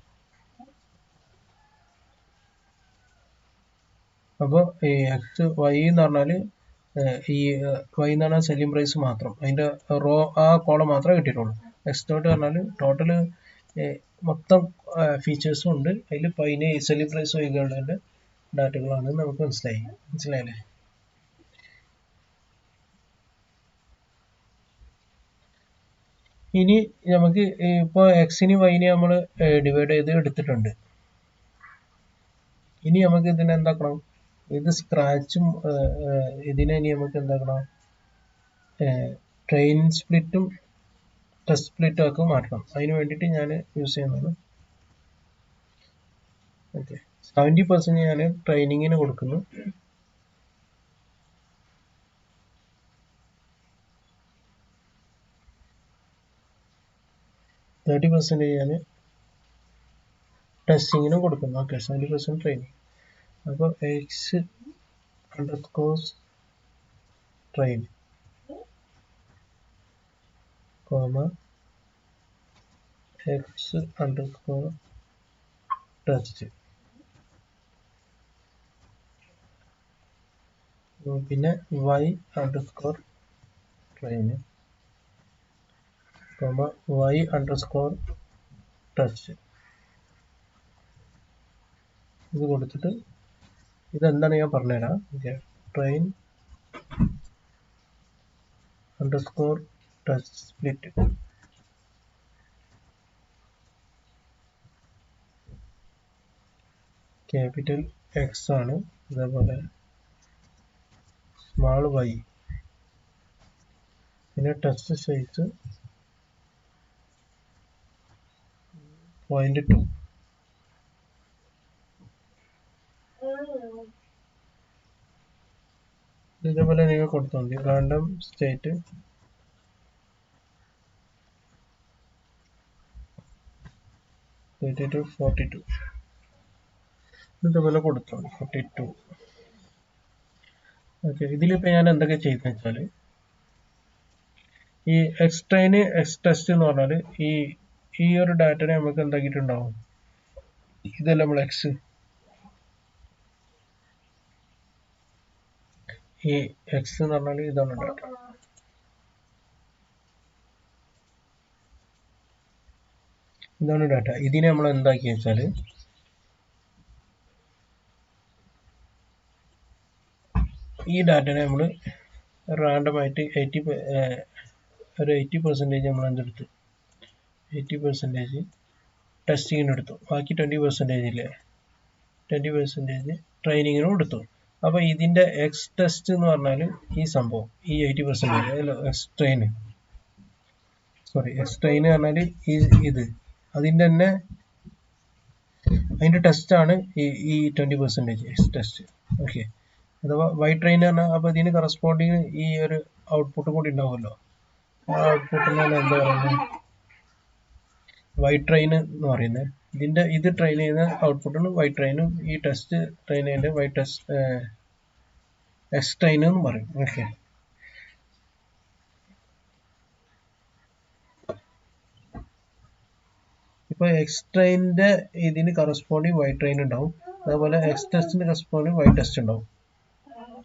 അപ്പോൾ ഈ എക്സ് വൈ എന്ന് പറഞ്ഞാൽ ഈ വൈ എന്ന് പറഞ്ഞാൽ സെല്ലിംഗ് പ്രൈസ് മാത്രം, അതിൻ്റെ റോ ആ കോളം മാത്രമേ കിട്ടിയിട്ടുള്ളൂ. എക്സ് ഡോട്ട് പറഞ്ഞാൽ ടോട്ടൽ മൊത്തം ഫീച്ചേഴ്സും ഉണ്ട്. അതിൽ പൈന് സെല്ലിംഗ് പ്രൈസ് വൈകളുടെ ഡാറ്റകളാണ്. നമുക്ക് മനസ്സിലായില്ലേ? ഇനി നമുക്ക് ഇപ്പോൾ എക്സിന് വൈനെ നമ്മൾ ഡിവൈഡ് ചെയ്ത് എടുത്തിട്ടുണ്ട്. ഇനി നമുക്ക് ഇതിനെ എന്താക്കണം? ഇത് സ്ക്രാച്ചും ഇതിനെ ഇനി നമുക്ക് എന്താക്കണം? ട്രെയിൻ സ്പ്ലിറ്റും ടെസ്റ്റ് സ്പ്ലിറ്റും ഒക്കെ മാറ്റണം. അതിന് വേണ്ടിയിട്ട് ഞാൻ യൂസ് ചെയ്യുന്നതാണ്. ഓക്കെ, 70% ഞാൻ ട്രെയിനിങ്ങിന് കൊടുക്കുന്നു. %30 ഞാൻ ടെസ്റ്റിങ്ങിനും കൊടുക്കുന്നു. Okay, 70% training. അപ്പോൾ x underscore train x underscore test. പിന്നെ y underscore train y underscore test. ഇത് കൊടുത്തിട്ട് ഇതെന്താണ് ഞാൻ പറഞ്ഞുതരാം. Okay, train underscore test split. Capital X ആണ്, അതേപോലെ സ്മാൾ y, പിന്നെ ടെസ്റ്റ് സൈസ് 0.2. ഇതേപോലെ നിങ്ങൾ കൊടുത്താൽ മതി. Random state 42. ഇതേപോലെ കൊടുത്താൽ മതി 42. ഓക്കെ, ഇതിലിപ്പോൾ ഞാൻ എന്തൊക്കെ ചെയ്തെന്ന് വെച്ചാൽ ഈ എക്സ്ട്രെയിന് എക്സ് ടെസ്റ്റ് എന്ന് പറഞ്ഞാൽ ഈ ഒരു ഡാറ്റനെ നമുക്ക് എന്താക്കിയിട്ടുണ്ടാവും? ഇതല്ല നമ്മൾ എക്സ്, ഈ എക്സ് എന്ന് പറഞ്ഞാൽ ഇതാണ് ഡാറ്റ. ഇതാണ് ഡാറ്റ. ഇതിനെ നമ്മൾ എന്താക്കി വെച്ചാൽ ഈ ഡാറ്റനെ നമ്മൾ റാൻഡമായിട്ട് 80% നമ്മൾ എന്തെടുത്തു? 80% ടെസ്റ്റിങ്ങിന് എടുത്തു. ബാക്കി 20% ഇല്ലേ, 20% ട്രെയിനിങ്ങിനും എടുത്തു. അപ്പോൾ ഇതിൻ്റെ എക്സ് ടെസ്റ്റ് എന്ന് പറഞ്ഞാൽ ഈ സംഭവം, ഈ 80% എക്സ് ട്രെയിൻ പറഞ്ഞാൽ ഇത് അതിൻ്റെ തന്നെ അതിൻ്റെ ടെസ്റ്റാണ് ഈ 20% എക്സ് ടെസ്റ്റ്. ഓക്കെ, അഥവാ വൈ ട്രെയിൻ പറഞ്ഞാൽ അപ്പോൾ ഇതിന് കറസ്പോണ്ടിങ് ഈ ഒരു ഔട്ട്പുട്ട് കൂടി ഉണ്ടാവുമല്ലോ. ആ ഔട്ട്പുട്ടിനാണ് എന്താ പറയുന്നത്, വൈ ട്രെയിൻ എന്ന് പറയുന്നത്. ഇത് ട്രെയിൻ ചെയ്യുന്ന ഔട്ട്പുട്ടാണ് വൈ ട്രെയിനും, ഈ ടെസ്റ്റ് ട്രെയിൻ ചെയ്യുന്ന വൈ ടെസ്റ്റ് എക്സ് ട്രെയിൻ എന്ന് പറയും. ഓക്കെ. ഇപ്പൊ എക്സ് ട്രെയിനിന്റെ ഇതിന് കറസ്പോണ്ടിങ് വൈ ട്രെയിൻ ഉണ്ടാവും, അതേപോലെ എക്സ് ടെസ്റ്റിന് കറസ്പോണ്ടിങ് വൈ ടെസ്റ്റ് ഉണ്ടാവും.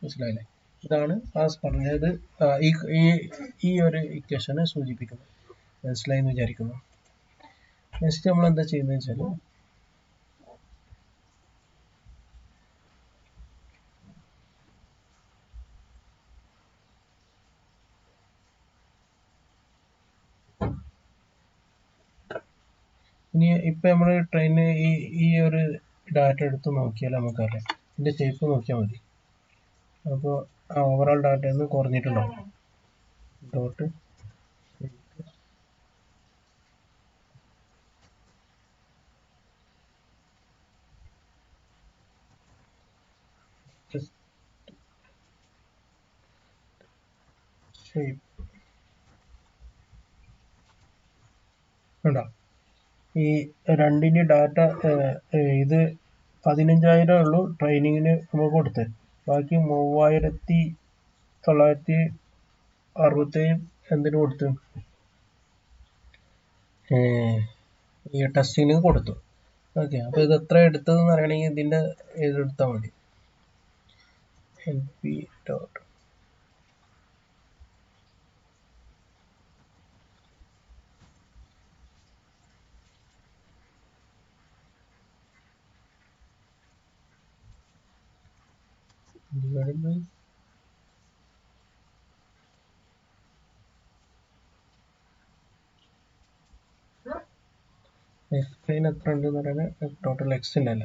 മനസ്സിലായില്ലേ? ഇതാണ് ക്ലാസ് പറഞ്ഞത്. ഈ ഈ ഈ ഒരു ഇക്വേഷനെ സൂചിപ്പിക്കുന്നത്. മനസ്സിലായി എന്ന് വിചാരിക്കുന്നു. നെക്സ്റ്റ് നമ്മൾ എന്താ ചെയ്യുന്നത് വെച്ചാൽ, ഇനി ഇപ്പൊ നമ്മള് ട്രെയിന് ഈ ഒരു ഡാറ്റ എടുത്ത് നോക്കിയാൽ നമുക്കറിയാം, ഇതിന്റെ ഷേപ്പ് നോക്കിയാൽ മതി. അപ്പോൾ ആ ഓവറോൾ ഡാറ്റ ഒന്ന് കുറഞ്ഞിട്ടുണ്ടാവും. ഡോട്ട് ഷേപ്പ് ഉണ്ടോ? ഈ രണ്ടിന് ഡാറ്റ ഇത് 15,000 ഉള്ളൂ ട്രെയിനിങ്ങിന് നമ്മൾ കൊടുത്ത്, ബാക്കി 3,967 എന്തിനു കൊടുത്തു, ഈ ടെസ്റ്റിന് കൊടുത്തു. ഓക്കെ. അപ്പൊ ഇത് എത്ര എടുത്തതെന്ന് അറിയണമെങ്കിൽ ഇതിന്റെ ഇത് എടുത്താൽ മതി. np dot divided by X train എത്ര ഉണ്ട് എന്ന് പറയുന്നത് ടോട്ടൽ എക്സിൻ്റെ അല്ല.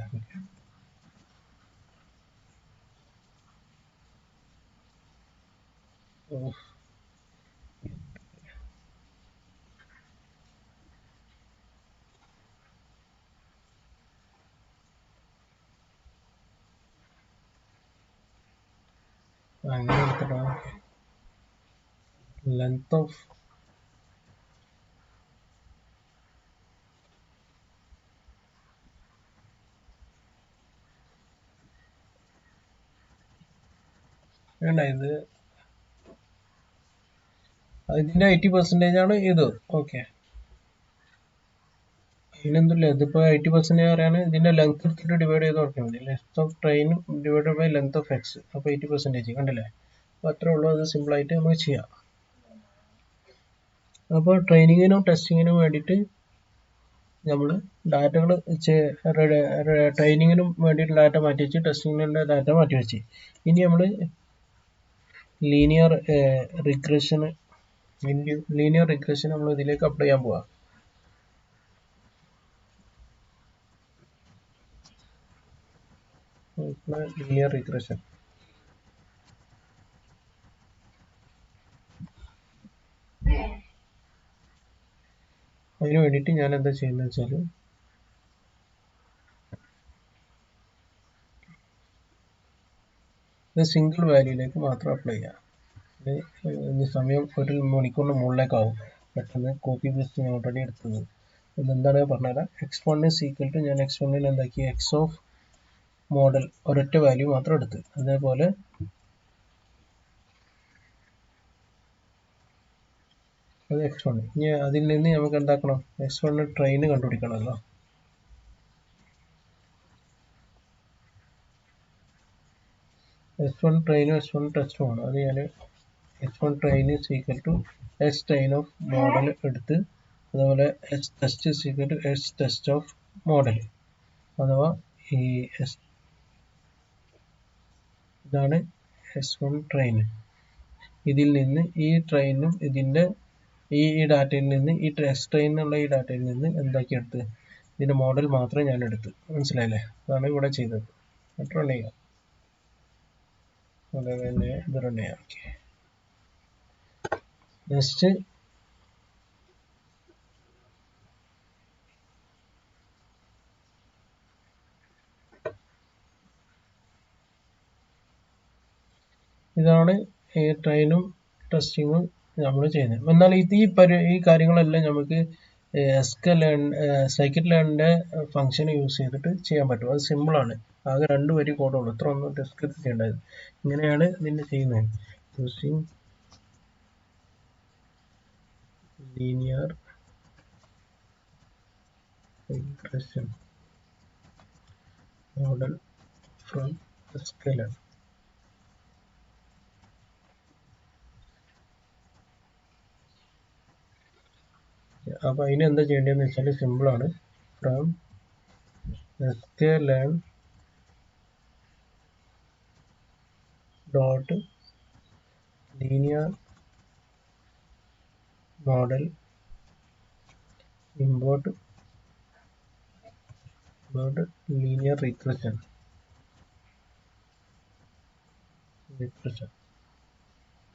അങ്ങനെ എടുത്തിട്ടാ ലെങ്ത് ഓഫ് വേണ്ട, ഇത് ഇതിന്റെ 80% ആണ് ഇത്. ഓക്കെ. ഇതിനെന്തില്ല, ഇതിപ്പോ 80% പറയാന് ഇതിന്റെ ലെങ്ത് എടുത്തിട്ട് ഡിവൈഡ് ചെയ്ത് നോക്കിയാൽ മതി. Length of train divide by length of X. അപ്പൊ 80% കണ്ടില്ലേ? അപ്പൊ അത്രേ ഉള്ളൂ. അത് സിമ്പിൾ ആയിട്ട് നമുക്ക് ചെയ്യാം. അപ്പോൾ ട്രെയിനിങ്ങിനും ടെസ്റ്റിങ്ങിനും വേണ്ടിയിട്ട് നമ്മൾ ഡാറ്റകൾ ട്രെയിനിങ്ങിനും വേണ്ടിയിട്ട് ഡാറ്റ മാറ്റി വെച്ച്, ടെസ്റ്റിങ്ങിനുള്ള ഡാറ്റ മാറ്റി വെച്ച്. ഇനി നമ്മൾ ലീനിയർ റിഗ്രഷൻ നമ്മൾ ഇതിലേക്ക് അപ്ലൈ ചെയ്യാൻ പോവാ. ലീനിയർ റിഗ്രഷൻ അതിന് വേണ്ടിയിട്ട് ഞാൻ എന്താ ചെയ്യുന്നത് വെച്ചാൽ, ഇത് സിംഗിൾ വാല്യൂയിലേക്ക് മാത്രം അപ്ലൈ ചെയ്യാം. ഇത് സമയം 1 മണിക്കൂറിന് മുകളിലേക്കാവും. പെട്ടെന്ന് കോപ്പി പേസ്റ്റ് ഞാൻ ഓൾറെഡി എടുത്തത്. ഇതെന്താണ് പറഞ്ഞുതരാം. x1 is equal to, ഞാൻ x1 എന്താക്കി, എക്സ് ഓഫ് മോഡൽ ഒരൊറ്റ വാല്യൂ മാത്രം എടുത്ത്. അതേപോലെ അത് x1. ഇനി അതിൽ നിന്ന് നമുക്ക് എന്താക്കണം, x1 ട്രെയിൻ കണ്ടുപിടിക്കണമല്ലോ. x1 ട്രെയിനും x1 ടെസ്റ്റുമാണ്. അത് ഞാൻ x1 train is equal to x train of model എടുത്ത്, അതുപോലെ x test is equal to x test of model. അഥവാ ഈ ഇതാണ് x1 ട്രെയിൻ. ഇതിൽ നിന്ന് ഈ ട്രെയിനും ഇതിന്റെ ഈ ഡാറ്റയിൽ നിന്ന് ഈ ടെസ്റ്റ് ട്രെയിനുള്ള ഈ ഡാറ്റയിൽ നിന്ന് എന്താക്കി എടുത്ത്, ഇതിന്റെ മോഡൽ മാത്രമേ ഞാൻ എടുത്ത്. മനസ്സിലായില്ലേ? അതാണ് ഇവിടെ ചെയ്തത്. റൺ ചെയ്യാം. അതേപോലെ ഇത് റൺ ചെയ്യാം. ഓക്കെ. നെക്സ്റ്റ് ഇതാണ് ട്രെയിനും ടെസ്റ്റിങ്ങും നമ്മൾ ചെയ്യുന്നത്. എന്നാൽ ഈ കാര്യങ്ങളെല്ലാം നമുക്ക് സൈക്കിറ്റ് ലേണിന്റെ ഫംഗ്ഷൻ യൂസ് ചെയ്തിട്ട് ചെയ്യാൻ പറ്റും. അത് സിമ്പിളാണ്. ആകെ 2 വരി കോഡുള്ളൂ. ഇത്ര ഒന്നും ഡിസ്കസ് ചെയ്യേണ്ടത്. ഇങ്ങനെയാണ് ഇതിന്റെ ചെയ്യുന്നത്. Using linear regression model from sklearn. അപ്പൊ അതിന് എന്താ ചെയ്യേണ്ടതെന്ന് വെച്ചാൽ സിമ്പിളാണ്. From sklearn dot linear model import linear regression.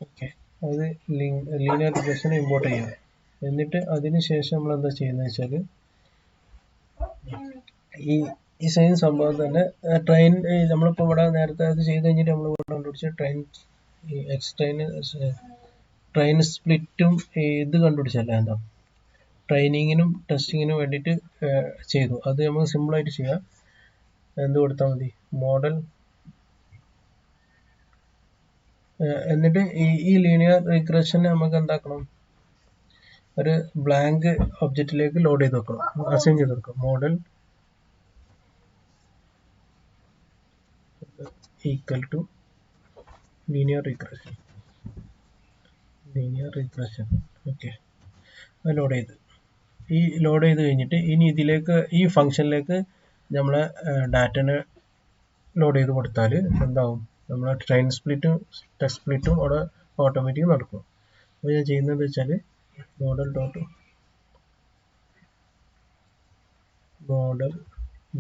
Okay, അത് ലീനിയർ റിഗ്രഷൻ ഇമ്പോർട്ട് ചെയ്യാം. എന്നിട്ട് അതിന് ശേഷം നമ്മൾ എന്താ ചെയ്യുന്നത് വെച്ചാൽ ഈ സെയിം സംഭവം തന്നെ ട്രെയിൻ നമ്മളിപ്പോൾ ഇവിടെ നേരത്തെ അത് ചെയ്ത് കഴിഞ്ഞിട്ട് നമ്മൾ ഇവിടെ കണ്ടുപിടിച്ച ട്രെയിൻ സ്പ്ലിറ്റും ഇത് കണ്ടുപിടിച്ചല്ലേ എന്താ ട്രെയിനിങ്ങിനും ടെസ്റ്റിങ്ങിനും വേണ്ടിയിട്ട് ചെയ്തു. അത് നമുക്ക് സിമ്പിളായിട്ട് ചെയ്യാം. എന്ത് കൊടുത്താൽ മതി, മോഡൽ. എന്നിട്ട് ഈ ലീനിയർ റിഗ്രഷൻ നമുക്ക് എന്താക്കണം, ഒരു ബ്ലാങ്ക് ഒബ്ജക്റ്റിലേക്ക് ലോഡ് ചെയ്ത് വെക്കണം, അസൈൻ ചെയ്ത് വെക്കണം. Model equal to linear regression. Okay, അത് ലോഡ് ചെയ്ത് കഴിഞ്ഞിട്ട് ഇനി ഇതിലേക്ക് ഈ ഫംഗ്ഷനിലേക്ക് നമ്മളെ ഡാറ്റനെ ലോഡ് ചെയ്ത് കൊടുത്താൽ എന്താവും, നമ്മളെ ട്രെയിൻ സ്പ്ലിറ്റും ടെസ്റ്റ് സ്പ്ലിറ്റും അവിടെ ഓട്ടോമാറ്റിക് നടക്കും. അപ്പോൾ ഞാൻ ചെയ്യുന്നത് വെച്ചാൽ മോഡൽ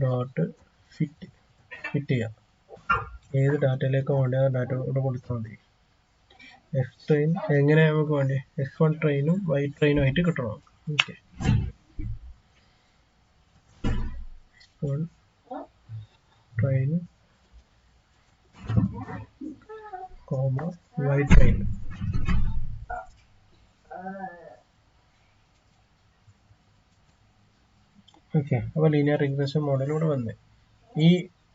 ഡോട്ട് ഫിറ്റ് ചെയ്യാം. ഏത് ഡാറ്റയിലേക്ക് വേണ്ടി ആ ഡാറ്റ ഇവിടെ കൊടുത്താൽ മതി. എക്സ് ട്രെയിൻ എങ്ങനെ നമുക്ക് വേണ്ടി X1 ട്രെയിനും Y ട്രെയിനും ആയിട്ട് കിട്ടണം. Okay, X1 train Y train. Okay, അപ്പോൾ ലീനിയർ റിഗ്രഷൻ മോഡൽ ഇവിടെ വന്ന്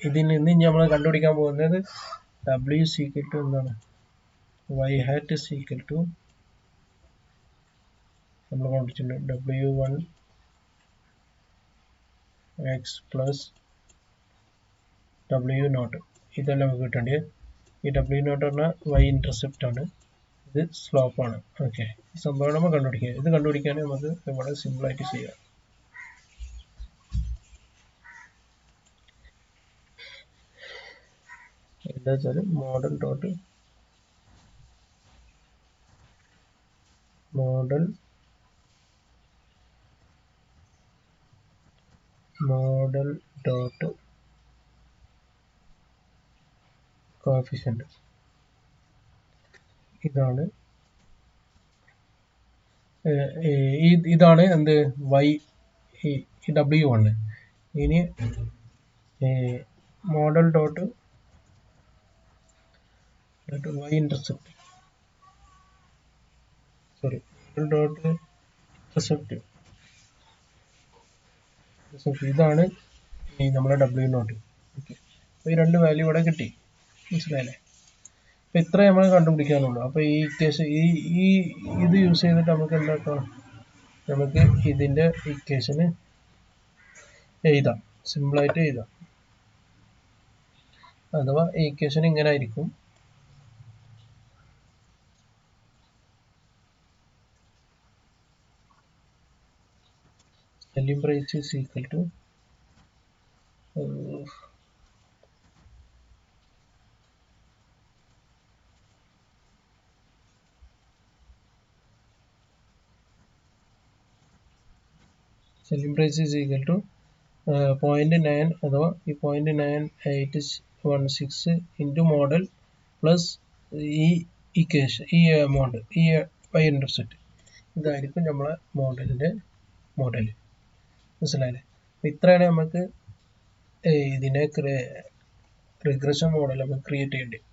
ഇതിൽ നിന്ന് നമ്മൾ കണ്ടുപിടിക്കാൻ പോകുന്നത് W ഈക്വൽ ടു എന്താണ്, Y hat ഈക്വൽ ടു നമ്മൾ കണ്ടുപിടിച്ചിട്ടുണ്ട് W1 X പ്ലസ് W0. ഇതെല്ലാം നമുക്ക് കിട്ടേണ്ടത്. ഈ W0 പറഞ്ഞാൽ Y ഇന്റർസെപ്റ്റ് ആണ്, ഇത് സ്ലോപ്പ് ആണ്. ഓക്കെ, ഈ സംഭവം നമ്മൾ കണ്ടുപിടിക്കുക. ഇത് കണ്ടുപിടിക്കാൻ നമുക്ക് വളരെ സിമ്പിളായിട്ട് ചെയ്യാം. എന്താ വെച്ചാൽ മോഡൽ ഡോട്ട് കോഫിഷ്യന്റ്. ഇതാണ് എന്ത് Y W1. ഇനി മോഡൽ ഡോട്ട് Y ഇന്റർസെപ്റ്റ്, ഇതാണ് നമ്മുടെ W0. ഓക്കെ, അപ്പോൾ ഈ 2 വാല്യൂ ഇവിടെ കിട്ടി, മനസ്സിലായില്ലേ? അപ്പോൾ ഇത്ര നമ്മൾ കണ്ടുപിടിക്കാനുള്ളൂ. അപ്പോൾ ഈ കേസ് ഇത് യൂസ് ചെയ്തിട്ട് നമുക്ക് എന്താക്കാം, നമുക്ക് ഇതിന്റെ ഇക്വേഷന് എഴുതാം, സിമ്പിളായിട്ട് എഴുതാം. അഥവാ ഇക്വേഷൻ ഇങ്ങനെ ആയിരിക്കും. Selling price is equal to selling price is equal to 0.9 അഥവാ ഈ 0.9816 into മോഡൽ പ്ലസ് ഈ ഇക്വേഷൻ, ഈ എമൗണ്ട്, ഈ Y ഇന്റർസെപ്റ്റ്, ഇതായിരിക്കും നമ്മളെ മോഡൽ. മനസ്സിലായില്ലേ? ഇത്രയാണ് നമുക്ക് ഇതിനെ റിഗ്രഷൻ മോഡൽ നമുക്ക് ക്രിയേറ്റ് ചെയ്യേണ്ടത്.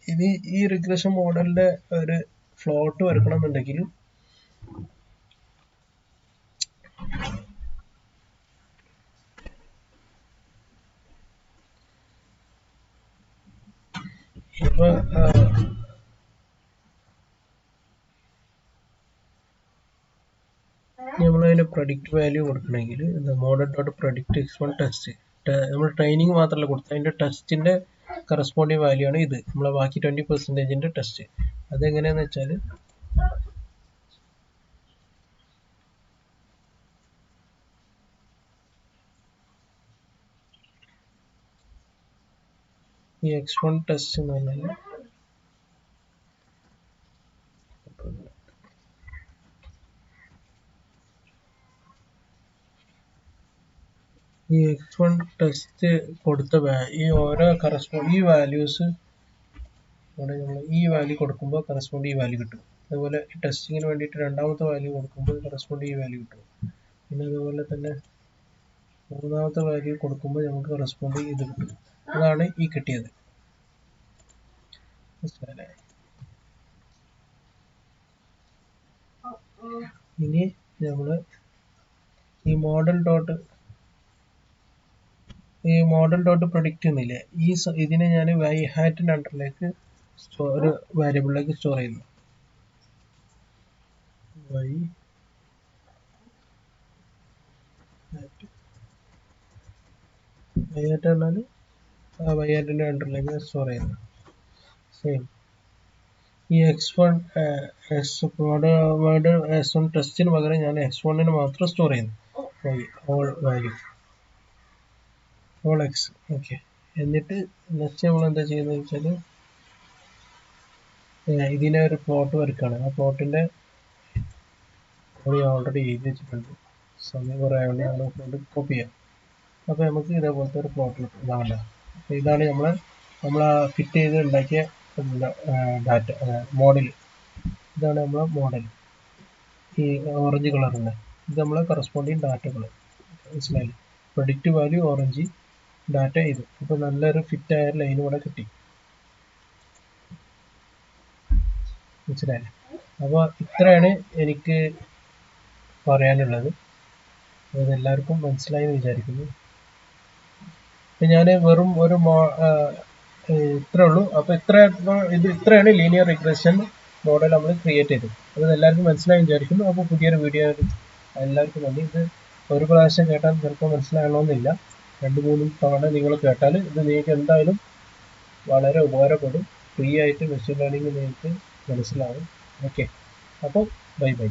ഇനി ഈ റിഗ്രഷൻ മോഡലിന്റെ ഒരു ഫ്ലോട്ട് വരക്കണം എന്നുണ്ടെങ്കിൽ ഇപ്പൊ നമ്മളതിന് പ്രഡിക്റ്റ് വാല്യൂ കൊടുക്കണമെങ്കിൽ model dot predict x1 test നമ്മൾ ട്രെയിനിങ് മാത്രമല്ല കൊടുത്തത്, അതിന്റെ ടെസ്റ്റിന്റെ കറസ്പോണ്ടിങ് വാല്യൂ ആണ് ഇത്. നമ്മളെ ബാക്കി 20% ടെസ്റ്റ്. അതെങ്ങനെയാന്ന് വെച്ചാൽ ഈ x1 ടെസ്റ്റ് എന്ന് പറഞ്ഞാൽ ഈ x1 ടെസ്റ്റ് കൊടുത്ത ഈ ഓരോ ഈ വാല്യൂസ് ഇവിടെ നമ്മൾ ഈ വാല്യൂ കൊടുക്കുമ്പോൾ കറസ്പോണ്ട് ഈ വാല്യൂ കിട്ടും. അതുപോലെ ടെസ്റ്റിങ്ങിന് വേണ്ടിയിട്ട് രണ്ടാമത്തെ വാല്യൂ കൊടുക്കുമ്പോൾ കറസ്പോണ്ട് ഈ വാല്യൂ കിട്ടും. പിന്നെ അതുപോലെ തന്നെ മൂന്നാമത്തെ വാല്യൂ കൊടുക്കുമ്പോൾ നമുക്ക് കറസ്പോണ്ട് ഇത് കിട്ടും. അതാണ് ഈ കിട്ടിയത്. ഇനി നമ്മള് ഈ മോഡൽ ഡോട്ട് പ്രൊഡിക്റ്റ് എന്നില്ലേ, ഇതിനെ ഞാൻ y ഹാറ്റിന്റെ അണ്ടറിലേക്ക് ഒരു വേരിയബിളിലേക്ക് സ്റ്റോർ ചെയ്യുന്നു. y ഹാറ്റ് പറഞ്ഞാൽ y ഹാറ്റിന്റെ അണ്ടറിലേക്ക് സ്റ്റോർ ചെയ്യുന്നു. സെയിം ഈ x1 S1 ടെസ്റ്റിന് പകരം ഞാൻ x1 മാത്രം സ്റ്റോർ ചെയ്യുന്നു. All value all X. Okay, എന്നിട്ട് നെക്സ്റ്റ് നമ്മൾ എന്താ ചെയ്യുന്നത് വെച്ചാൽ ഇതിനെ ഒരു പ്ലോട്ട് വരയ്ക്കുകയാണ്. ആ പ്ലോട്ടിന്റെ ഓൾറെഡി എഴുതി വെച്ചിട്ടുണ്ട്. സമയം കുറേ ആയതുകൊണ്ട് നമ്മൾ പ്ലോട്ട് കോപ്പി ചെയ്യാം. അപ്പോൾ നമുക്ക് ഇതേപോലത്തെ ഒരു പ്ലോട്ട് ഇതാണല്ലോ. അപ്പോൾ ഇതാണ് നമ്മൾ ഫിറ്റ് ചെയ്ത് ഉണ്ടാക്കിയ ഡാറ്റ മോഡൽ. ഇതാണ് നമ്മളെ മോഡൽ, ഈ ഓറഞ്ച് കളറുണ്ട്. ഇത് നമ്മളെ കറസ്പോണ്ടിങ് ഡാറ്റകൾ. മനസ്സിലായില്ലേ? പ്രൊഡിക്റ്റ് വാല്യൂ ഓറഞ്ച്, ഡാറ്റ ഇത്. അപ്പോൾ നല്ലൊരു ഫിറ്റായ ലൈൻ ഇവിടെ കിട്ടി. മനസ്സിലായില്ലേ? അപ്പോൾ ഇത്രയാണ് എനിക്ക് പറയാനുള്ളത്. അതെല്ലാവർക്കും മനസ്സിലായി എന്ന് വിചാരിക്കുന്നു. ഞാൻ വെറും ഒരു ഇത്രേ ഉള്ളൂ. അപ്പോൾ ഇത്രയാണ് ലീനിയർ റിഗ്രഷൻ മോഡൽ നമ്മൾ ക്രിയേറ്റ് ചെയ്തത്. അത് എല്ലാവർക്കും മനസ്സിലായി വിചാരിക്കുന്നു. അപ്പോൾ പുതിയൊരു വീഡിയോ എല്ലാവർക്കും നന്ദി. ഇത് ഒരു പ്രാവശ്യം കേട്ടാൽ ചിലപ്പോൾ മനസ്സിലാകണമെന്നില്ല. 2-3 തവണ നിങ്ങൾ കേട്ടാൽ ഇത് നിങ്ങൾക്ക് എന്തായാലും വളരെ ഉപകാരപ്പെടും. ഫ്രീ ആയിട്ട് മെഷീൻ ലേണിംഗ് നിങ്ങൾക്ക് മനസ്സിലാവും. ഓക്കെ, അപ്പോൾ ബൈ ബൈ.